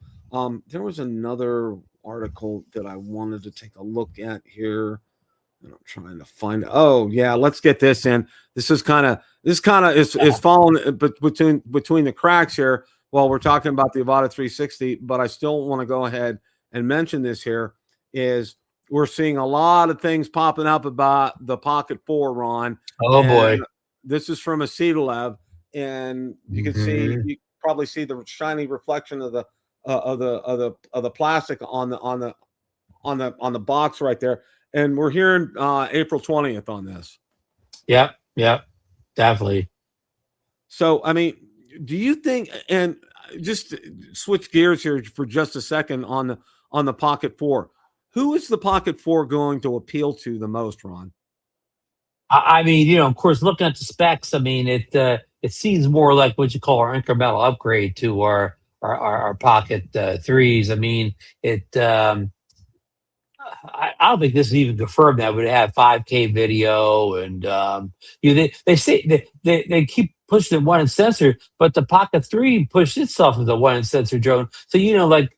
There was another article that I wanted to take a look at here. And I'm trying to find. Oh yeah, let's get this in. This is kind of is falling between the cracks here while we're talking about the Avata 360. But I still want to go ahead and mention this here. Is we're seeing a lot of things popping up about the Pocket 4, Ron. Oh boy. And this is from Acetalev, and you can see, you probably see the shiny reflection of the plastic on the box right there. And we're hearing April 20th on this. Yep, definitely. So, I mean, do you think, and just switch gears here for just a second on the Pocket 4, who is the Pocket 4 going to appeal to the most, Ron? I mean, you know, of course, looking at the specs, I mean, it seems more like what you call our incremental upgrade to our Pocket threes. I mean, I don't think this is even confirmed that would have 5K video, and you know, they say they keep pushing the 1 inch sensor, but the Pocket 3 pushed itself as a 1 inch sensor drone. So you know, like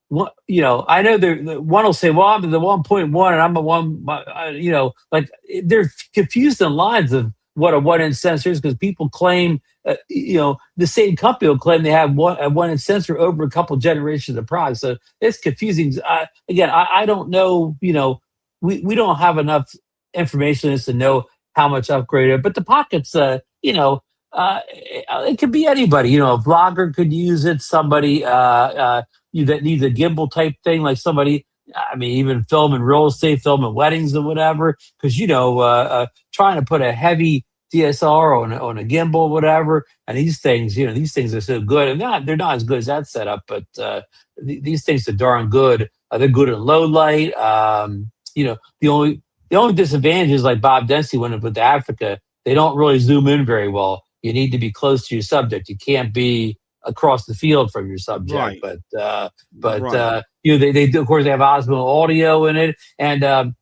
what, you know, I know the one will say, well, I'm the 1.1 and I'm a one, you know, like they're confused in lines of what a 1 inch sensor is, because people claim, you know, the same company will claim they have a 1 inch sensor over a couple generations of products. So it's confusing. Again, I don't know, you know, we don't have enough information as to know how much upgraded, but the Pockets, you know, it could be anybody, you know, a vlogger could use it, somebody you that needs a gimbal type thing, like somebody, I mean, even filming real estate, filming weddings or whatever, because, you know, trying to put a heavy DSLR on a gimbal, whatever, and these things, you know, these things are so good, and they're not as good as that setup, but these things are darn good. They're good in low light. You know, the only disadvantage is, like Bob Dempsey went with Africa, they don't really zoom in very well. You need to be close to your subject. You can't be across the field from your subject. Right. But you know, they do, of course, they have Osmo audio in it, and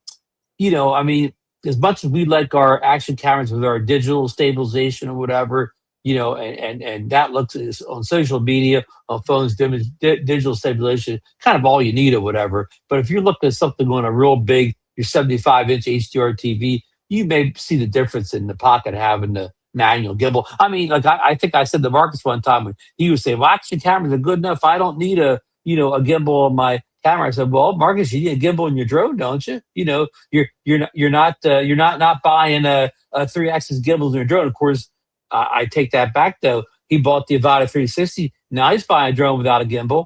you know, I mean, as much as we like our action cameras with our digital stabilization or whatever, you know, and that looks on social media, on phones, digital stabilization, kind of all you need or whatever. But if you're looking at something on a real big, your 75-inch HDR TV, you may see the difference in the Pocket having the manual gimbal. I mean, like I think I said to Marcus one time when he was saying, "Well, action cameras are good enough. I don't need a gimbal on my camera." I said, "Well, Marcus, you need a gimbal in your drone, don't you? You know, you're not buying a 3-axis gimbal in your drone." Of course, I take that back though. He bought the Avata 360. Now he's buying a drone without a gimbal.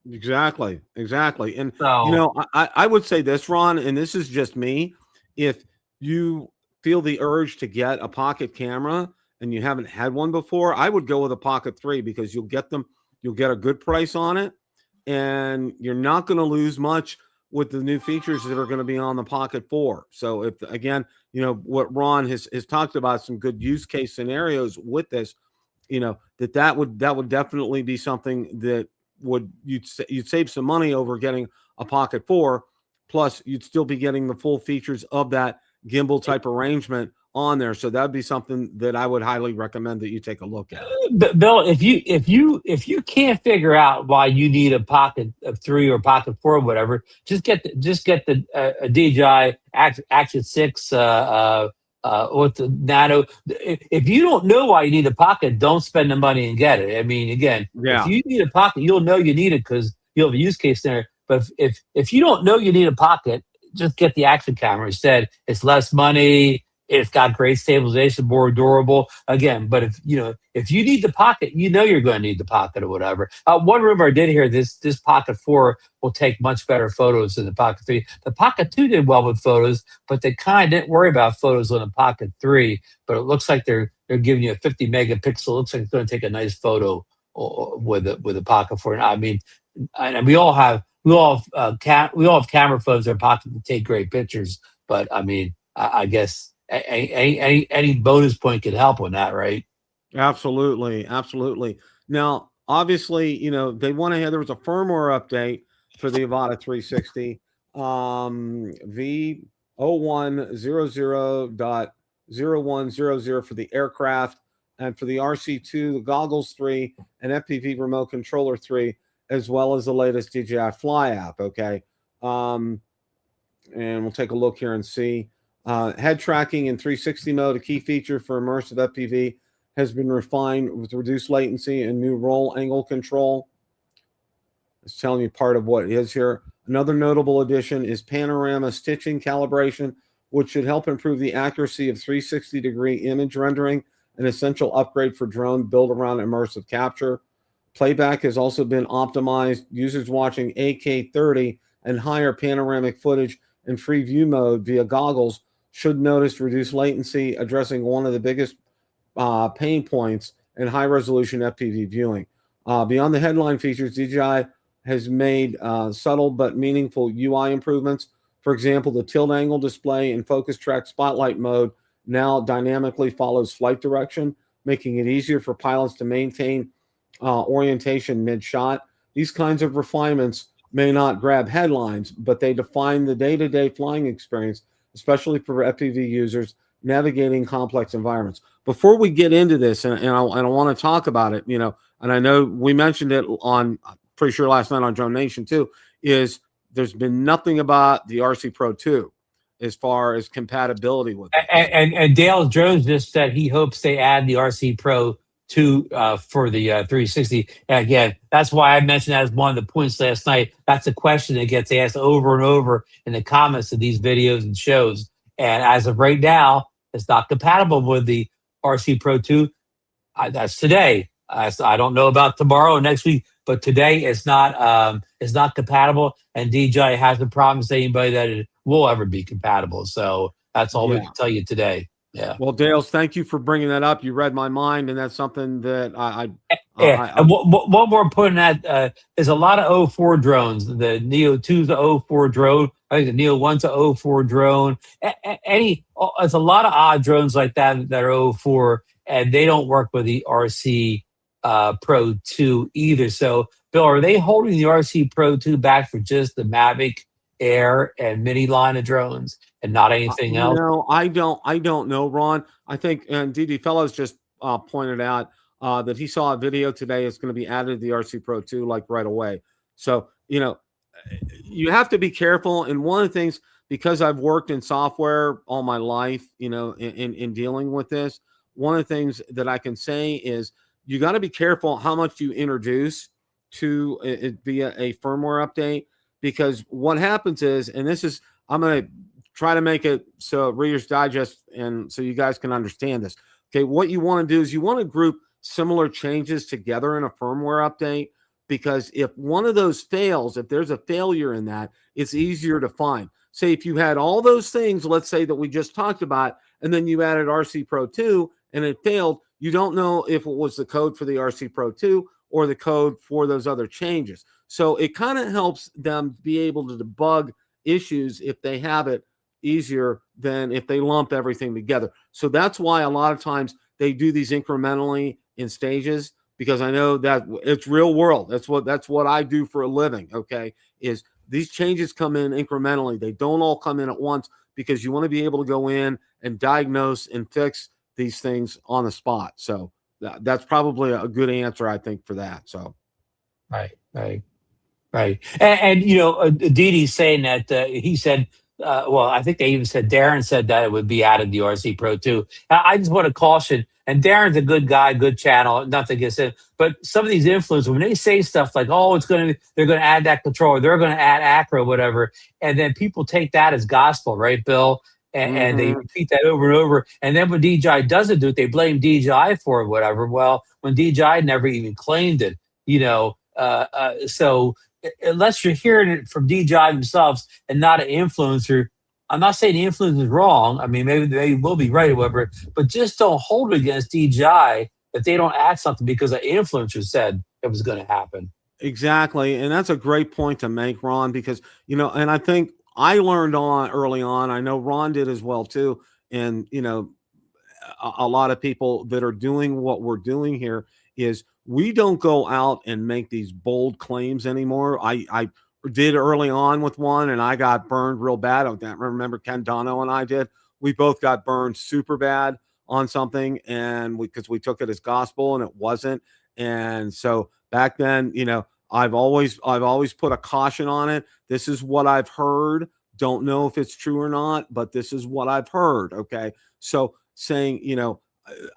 Exactly. And you So know, I would say this, Ron, and this is just me. If you feel the urge to get a pocket camera and you haven't had one before, I would go with a Pocket 3, because you'll get a good price on it, and you're not going to lose much with the new features that are going to be on the Pocket 4. So if, again, you know, what Ron has talked about, some good use case scenarios with this, you know, that would definitely be something that you'd save some money over getting a Pocket 4, plus you'd still be getting the full features of that gimbal type arrangement on there. So that'd be something that I would highly recommend that you take a look at. But Bill, if you can't figure out why you need a pocket of 3 or pocket 4 or whatever, just get the a DJI Action 6 with the Nano. If you don't know why you need a pocket, don't spend the money and get it. I mean, again, if Yeah. you need a pocket, you'll know you need it because you'll have a use case there. But if you don't know you need a pocket, just get the action camera instead. It's less money. It's got great stabilization, more durable. Again, but if you need the pocket, you know you're going to need the pocket or whatever. One rumor I did hear this Pocket 4 will take much better photos than the Pocket 3. The Pocket 2 did well with photos, but they kind of didn't worry about photos on the Pocket 3. But it looks like they're giving you a 50 megapixel. It looks like it's going to take a nice photo with the Pocket 4. I mean, and we all have camera phones in our pocket to take great pictures. But I mean, I guess any bonus point could help on that, right? Absolutely, absolutely. Now, obviously, they went ahead. There was a firmware update for the Avata 360, V0100.0100 for the aircraft, and for the RC2, the Goggles 3, and FPV Remote Controller 3, as well as the latest DJI Fly app. Okay, and we'll take a look here and see. Head tracking in 360 mode, a key feature for immersive FPV, has been refined with reduced latency and new roll angle control. It's telling you part of what is here. Another notable addition is panorama stitching calibration, which should help improve the accuracy of 360-degree image rendering, an essential upgrade for drone built around immersive capture. Playback has also been optimized. Users watching 8K 30 and higher panoramic footage in free view mode via goggles should notice reduced latency, addressing one of the biggest pain points in high-resolution FPV viewing. Beyond the headline features, DJI has made subtle but meaningful UI improvements. For example, the tilt angle display in focus track spotlight mode now dynamically follows flight direction, making it easier for pilots to maintain orientation mid-shot. These kinds of refinements may not grab headlines, but they define the day-to-day flying experience, especially for FPV users navigating complex environments. Before we get into this, and I want to talk about it, and I know we mentioned it on, pretty sure last night on Drone Nation too, is there's been nothing about the RC Pro 2 as far as compatibility with it. And Dale Jones just said he hopes they add the RC Pro 2 for the 360. And again, that's why I mentioned that as one of the points last night. That's a question that gets asked over and over in the comments of these videos and shows. And as of right now, it's not compatible with the RC Pro 2. That's today. I don't know about tomorrow or next week, but today it's not compatible. And DJI hasn't promised anybody that it will ever be compatible. So that's all we can tell you today. Yeah. Well, Dales, thank you for bringing that up. You read my mind, and that's something that and one more point on that is a lot of 04 drones. The Neo 2's a 04 drone. I think the Neo 1's a 04 drone. It's a lot of odd drones like that are 04, and they don't work with the RC Pro 2 either. So, Bill, are they holding the RC Pro 2 back for just the Mavic Air and Mini line of drones and not anything else? No, I don't know, Ron. I think, and DD Fellows just pointed out that he saw a video today. It's going to be added to the RC Pro 2 like right away. So, you have to be careful. And one of the things, because I've worked in software all my life, in dealing with this, one of the things that I can say is you got to be careful how much you introduce to it via a firmware update, because what happens is, and this is, I'm going to try to make it so Reader's Digest and so you guys can understand this. Okay, what you want to do is you want to group similar changes together in a firmware update, because if one of those fails, if there's a failure in that, it's easier to find. Say if you had all those things, let's say that we just talked about, and then you added RC Pro 2 and it failed, you don't know if it was the code for the RC Pro 2 or the code for those other changes. So it kind of helps them be able to debug issues if they have it easier than if they lump everything together. So that's why a lot of times they do these incrementally in stages, because I know that it's real world. That's what I do for a living. Okay, is these changes come in incrementally. They don't all come in at once, because you want to be able to go in and diagnose and fix these things on the spot. So that's probably a good answer, I think, for that. So Right, right. Right. And you know, Didi's saying that he said, well, I think they even said Darren said that it would be added the RC Pro too. I just want to caution, and Darren's a good guy, good channel, nothing against him. But some of these influencers, when they say stuff like, "Oh, they're going to add that controller, they're going to add Acro, whatever," and then people take that as gospel, right, Bill? And they mm-hmm. repeat that over and over. And then when DJI doesn't do it, they blame DJI for it, whatever. Well, when DJI never even claimed it, you know, so unless you're hearing it from DJI themselves and not an influencer, I'm not saying the influencer is wrong. I mean, maybe they will be right or whatever, but just don't hold it against DJI if they don't add something because an influencer said it was going to happen. Exactly. And that's a great point to make, Ron, because, and I think I learned on early on, I know Ron did as well too. And, a lot of people that are doing what we're doing here is we don't go out and make these bold claims anymore. I did early on with one and I got burned real bad. I remember Ken Dono and I did. We both got burned super bad on something, and because we took it as gospel and it wasn't. And so back then, I've always put a caution on it. This is what I've heard. Don't know if it's true or not, but this is what I've heard. Okay. So saying,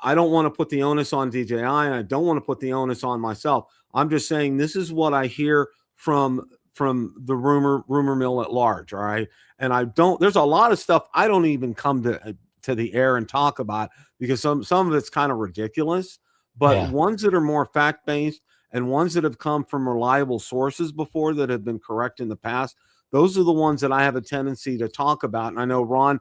I don't want to put the onus on DJI, and I don't want to put the onus on myself. I'm just saying this is what I hear from the rumor mill at large. All right. And there's a lot of stuff I don't even come to the air and talk about because some of it's kind of ridiculous, but Yeah. ones that are more fact-based and ones that have come from reliable sources before that have been correct in the past, those are the ones that I have a tendency to talk about. And I know Ron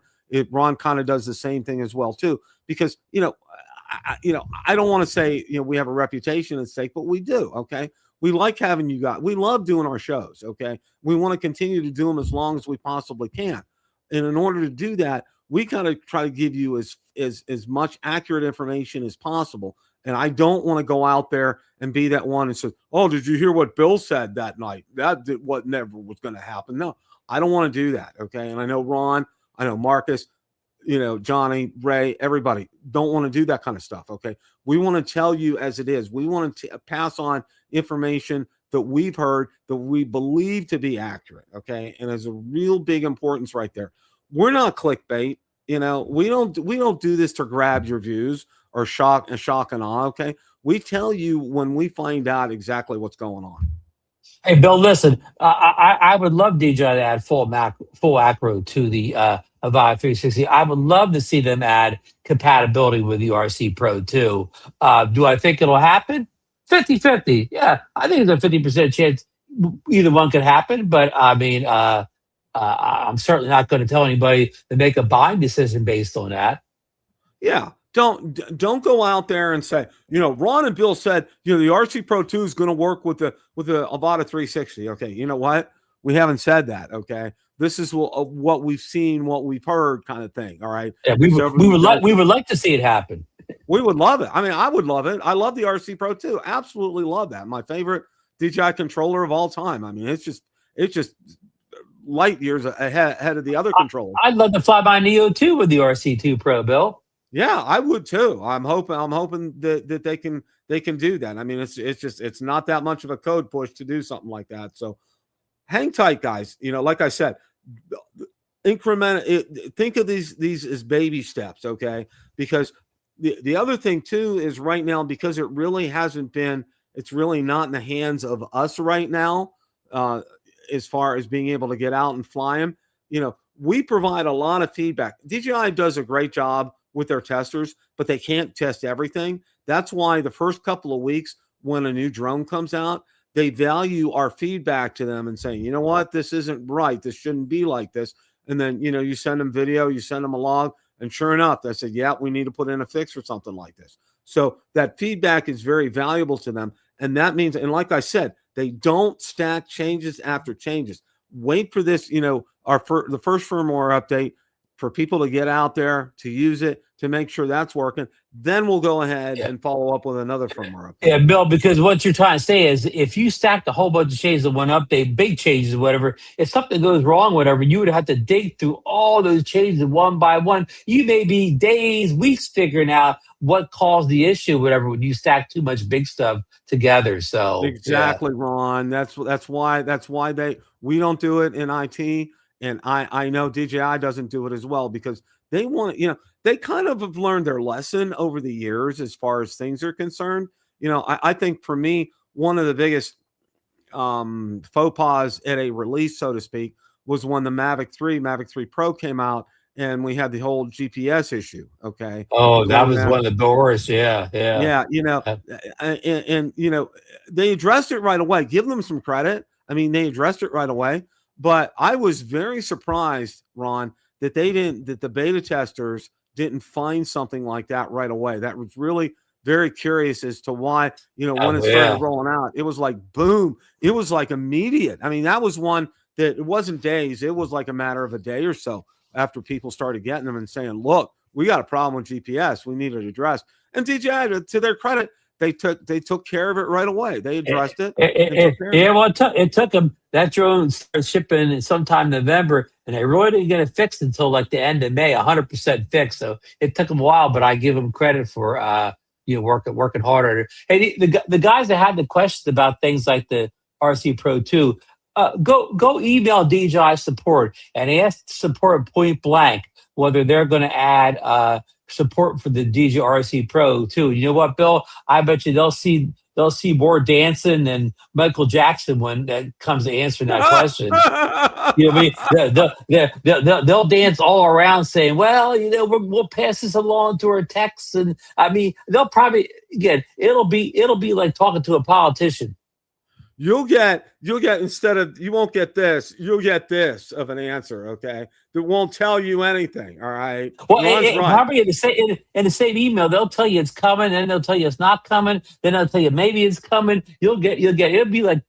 kind of does the same thing as well too, because, I don't want to say, we have a reputation at stake, but we do. Okay. We like having you guys. We love doing our shows. Okay. We want to continue to do them as long as we possibly can. And in order to do that, we kind of try to give you as much accurate information as possible. And I don't want to go out there and be that one and say, "Oh, did you hear what Bill said that night? What never was going to happen." No, I don't want to do that. Okay. And I know Ron, I know Marcus, Johnny, Ray, everybody don't want to do that kind of stuff. Okay. We want to tell you as it is. We want to pass on information that we've heard that we believe to be accurate. Okay. And there's a real big importance right there. We're not clickbait. We don't do this to grab your views or shock and awe. Okay. We tell you when we find out exactly what's going on. Hey, Bill, listen, I would love DJI to add full Acro to the Avata 360. I would love to see them add compatibility with the RC Pro too. Do I think it'll happen? 50-50. Yeah, I think there's a 50% chance either one could happen. But I mean, I'm certainly not going to tell anybody to make a buying decision based on that. Yeah. Don't go out there and say, Ron and Bill said, the RC Pro 2 is going to work with the Avata 360. Okay. You know what? We haven't said that. Okay. This is what we've seen, what we've heard kind of thing. All right. Yeah, we would like to see it happen. We would love it. I mean, I would love it. I love the RC Pro 2. Absolutely love that. My favorite DJI controller of all time. I mean, it's just light years ahead of the other controllers. I'd love to fly by Neo 2 with the RC2 Pro, Bill. Yeah, I would too. I'm hoping that they can do that. I mean, it's not that much of a code push to do something like that. So hang tight, guys. Like I said, think of these as baby steps, okay? Because the other thing too is right now, because it really hasn't been, it's really not in the hands of us right now, as far as being able to get out and fly them. We provide a lot of feedback. DJI does a great job with their testers, but they can't test everything. That's why the first couple of weeks when a new drone comes out, they value our feedback to them and saying, you know what, this isn't right. This shouldn't be like this. And then, you send them video, you send them a log, and sure enough, they said, yeah, we need to put in a fix for something like this. So that feedback is very valuable to them. And that means, and like I said, they don't stack changes after changes. Wait for this, the first firmware update for people to get out there, to use it, to make sure that's working. Then we'll go ahead and follow up with another firmware update. Yeah, Bill, because what you're trying to say is if you stacked a whole bunch of changes in one update, big changes, whatever, if something goes wrong, whatever, you would have to dig through all those changes one by one. You may be days, weeks figuring out what caused the issue, whatever, when you stack too much big stuff together. So Exactly, Ron. That's why we don't do it in IT, and I know DJI doesn't do it as well because they want, they kind of have learned their lesson over the years as far as things are concerned. I think for me, one of the biggest faux pas at a release, so to speak, was when the Mavic 3 Pro came out and we had the whole GPS issue. Okay. Oh, With that going was out. one of the worst. Yeah, yeah. Yeah, and they addressed it right away. Give them some credit. I mean, they addressed it right away. But I was very surprised, Ron, that the beta testers didn't find something like that right away. That was really very curious as to why, when it started rolling out, it was like boom. It was like immediate. I mean, that was one that it wasn't days. It was like a matter of a day or so after people started getting them and saying, look, we got a problem with GPS. We need it addressed. And DJI, to their credit, they took care of it right away. They addressed it. Well, it took them. That drone started shipping sometime November, and they really didn't get it fixed until like the end of May, 100% fixed. So it took them a while, but I give them credit for working harder. Hey, the guys that had the questions about things like the RC Pro 2, go email DJI support and ask support point blank whether they're going to add support for the DJI RC Pro too. You know what, Bill? I bet you they'll see more dancing than Michael Jackson when it comes to answering that question. You know what I mean? They'll dance all around saying, "Well, we'll pass this along to our techs," and I mean, they'll probably it'll be like talking to a politician. You'll get instead of you won't get this, you'll get this of an answer, okay? That won't tell you anything. All right. Well, probably in the same email, they'll tell you it's coming, and they'll tell you it's not coming. Then they'll tell you maybe it's coming. It'll be like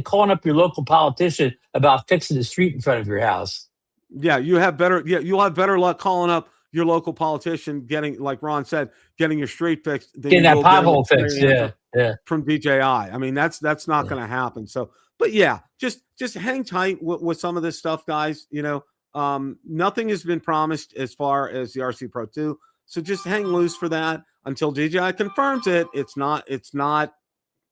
calling up your local politician about fixing the street in front of your house. Yeah, you'll have better luck calling up your local politician, getting, like Ron said, getting your street fixed, getting that pothole fixed. Yeah. From DJI. I mean, that's not going to happen. So, but yeah, just hang tight with some of this stuff, guys. Nothing has been promised as far as the RC Pro 2. So just hang loose for that until DJI confirms it. It's not.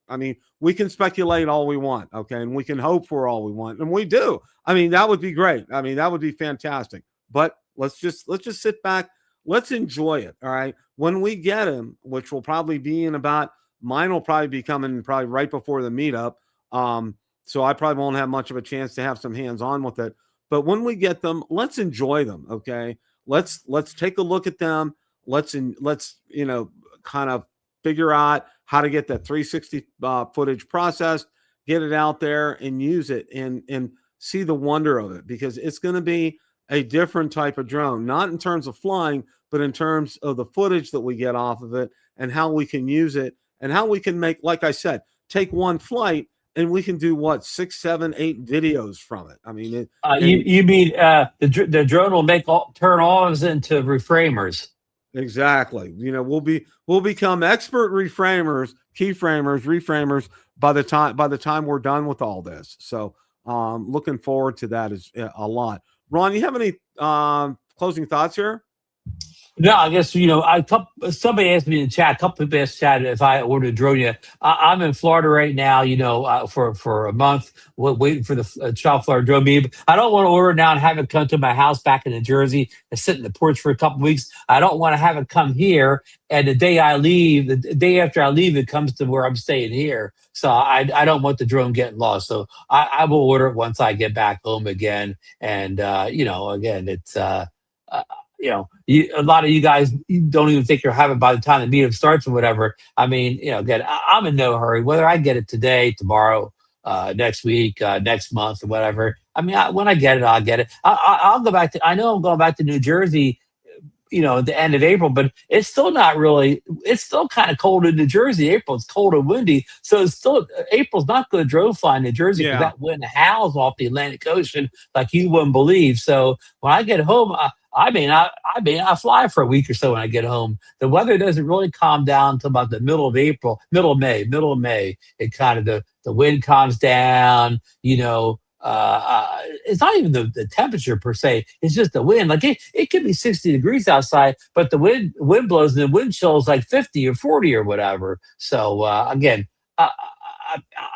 I mean, we can speculate all we want, okay, and we can hope for all we want, and we do. I mean, that would be great. I mean, that would be fantastic. But let's just sit back. Let's enjoy it. All right. When we get them, which will probably be mine will probably be coming right before the meetup. So I probably won't have much of a chance to have some hands on with it. But when we get them, let's enjoy them. Okay. Let's take a look at them. Let's kind of figure out how to get that 360 footage processed, get it out there and use it and see the wonder of it, because it's going to be a different type of drone, not in terms of flying, but in terms of the footage that we get off of it and how we can use it and how we can make, like I said, take one flight and we can do 6, 7, 8 videos from it. I mean, you mean the drone will turn ons into reframers? Exactly. We'll become expert reframers, keyframers, reframers by the time we're done with all this. So looking forward to that is a lot. Ron, you have any closing thoughts here? No, I guess, somebody asked me in the chat, a couple people asked chat if I ordered a drone yet. I'm in Florida right now, for a month, waiting for the South Florida drone meeting. I don't want to order it now and have it come to my house back in New Jersey and sit in the porch for a couple weeks. I don't want to have it come here, and the day after I leave, it comes to where I'm staying here. So I don't want the drone getting lost. So I will order it once I get back home again. And, again, it's... a lot of you guys don't even think you'll have it by the time the meetup starts or whatever. I mean, again, I'm in no hurry. Whether I get it today, tomorrow, next week, next month, or whatever. I mean, when I get it, I'll get it. I'll go back to. I know I'm going back to New Jersey, at the end of April, but it's still not really. It's still kind of cold in New Jersey. April, it's cold and windy, so it's still April's not good drone fly in New Jersey because that wind howls off the Atlantic Ocean like you wouldn't believe. So when I get home, I fly for a week or so when I get home. The weather doesn't really calm down until about the middle of April, middle of May. It kind of the wind calms down. It's not even the temperature per se. It's just the wind. Like it could be 60 degrees outside, but the wind blows and the wind chill is like 50 or 40 or whatever. So again,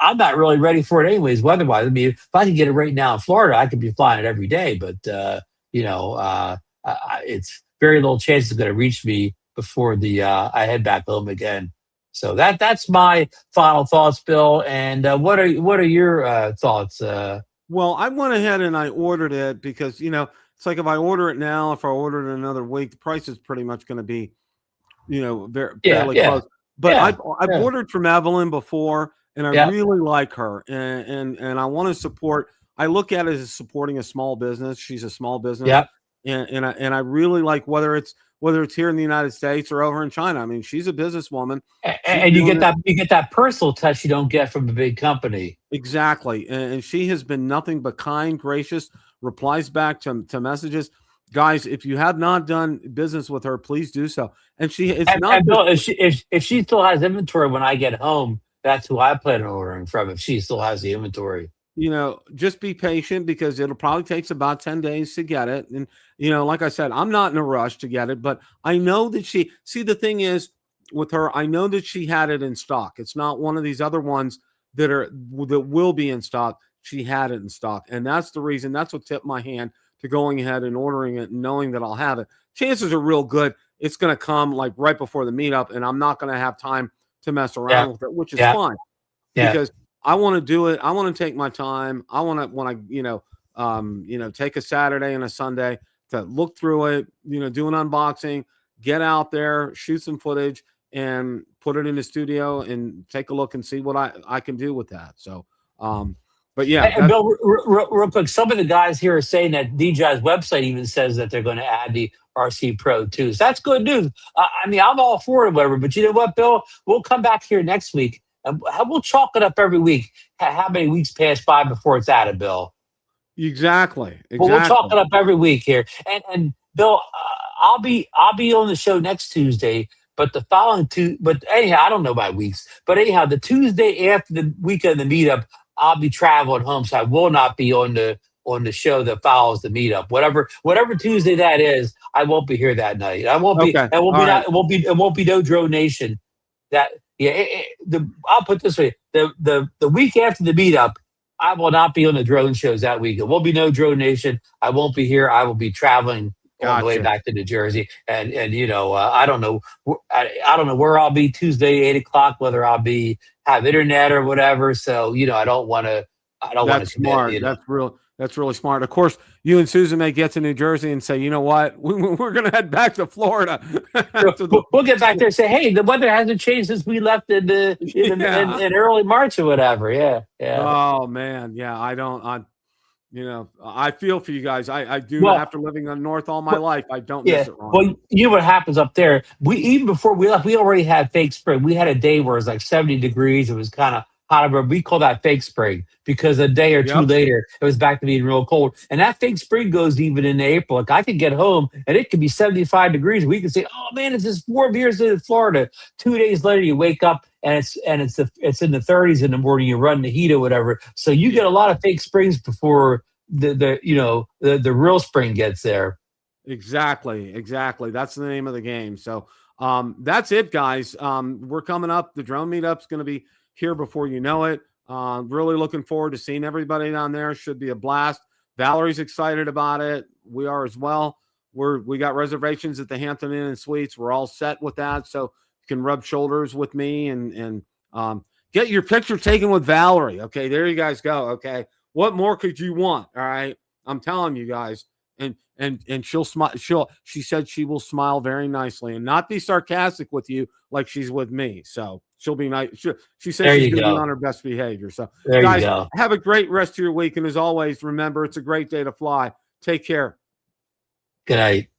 I'm not really ready for it anyways, weather-wise. I mean, if I could get it right now in Florida, I could be flying it every day. But it's very little chance it's going to reach me before I head back home again. So that's my final thoughts, Bill. And what are your thoughts? Well, I went ahead and I ordered it because, it's like if I order it now, if I order it another week, the price is pretty much going to be, fairly Yeah, close. But yeah, I've yeah, ordered from Evelyn before, and I yeah, really like her, and I want to support. I look at it as supporting a small business. She's a small business, yeah. and I really like whether it's here in the United States or over in China. I mean, she's a businesswoman. She's And doing it. you get that personal touch you don't get from a big company. Exactly. And she has been nothing but kind, gracious, replies back to messages. Guys, if you have not done business with her, please do so. And it's not And just, Bill, if she still has inventory when I get home, that's who I plan on ordering from. If she still has the inventory. just be patient because it'll probably takes about 10 days to get it. And, like I said, I'm not in a rush to get it, but I know that the thing is with her, I know that she had it in stock. It's not one of these other ones that will be in stock. She had it in stock. And that's what tipped my hand to going ahead and ordering it and knowing that I'll have it. Chances are real good it's going to come like right before the meetup, and I'm not going to have time to mess Yeah, around with it, which is yeah, fine yeah. because I want to do it. I want to take my time. I want to when I take a Saturday and a Sunday to look through it. Do an unboxing, get out there, shoot some footage, and put it in the studio and take a look and see what I can do with that. So, but yeah, And that's Bill, real quick, some of the guys here are saying that DJI's website even says that they're going to add the RC Pro too. So that's good news. I mean, I'm all for it, whatever. But you know what, Bill? We'll come back here next week and we'll chalk it up every week. How many weeks pass by before it's added, Bill? exactly, Well, we'll chalk exactly. it up every week here. And Bill, I'll be on the show next Tuesday. But the following two, but anyhow, I don't know my weeks. But anyhow, the Tuesday after the week of the meetup, I'll be traveling home, so I will not be on the show that follows the meetup. Whatever Tuesday that is, I won't be here that night. I won't be. Okay, It won't all be right. not. It won't be no Drone Nation. That yeah. I'll put it this way: the week after the meetup, I will not be on the drone shows that week. It will be no Drone Nation. I won't be here. I will be traveling on the way Gotcha. back to New Jersey, and I don't know. I don't know where I'll be Tuesday 8 o'clock. Whether I'll be have internet or whatever. So I don't want to. I don't want to That's commit. smart. That's really smart. Of course, you and Susan may get to New Jersey and say, you know what, we're going to head back to Florida. to the, We'll get back there and say, hey, the weather hasn't changed since we left yeah. in early March or whatever. Yeah, yeah. Oh man, yeah. I feel for you guys. I do. Well, After living on North all my life, I don't yeah. miss it, Ron. Well, you know what happens up there? We even before we left, we already had fake spring. We had a day where it was like 70 degrees. It was kind of hot, but we call that fake spring because a day or two Yep. later, it was back to being real cold. And that fake spring goes even in April. Like I could get home and it could be 75 degrees. We could say, "Oh man, it's just warm here in Florida." 2 days later, you wake up and it's in the 30s in the morning. You run the heat or whatever. So you get a lot of fake springs before the real spring gets there. Exactly. Exactly. That's the name of the game. So that's it, guys. We're coming up. The drone meetup's going to be here before you know it. Really looking forward to seeing everybody down there. Should be a blast. Valerie's excited about it. We are as well. We got reservations at the Hampton Inn and Suites. We're all set with that. So you can rub shoulders with me and get your picture taken with Valerie. Okay, there you guys go. Okay. What more could you want? All right. I'm telling you guys. And she'll smile. She said she will smile very nicely and not be sarcastic with you like she's with me. So she'll be nice. She says There she's you going to be go. on her best behavior. So There you guys, go. have a great rest of your week. And as always, remember, it's a great day to fly. Take care. Good night.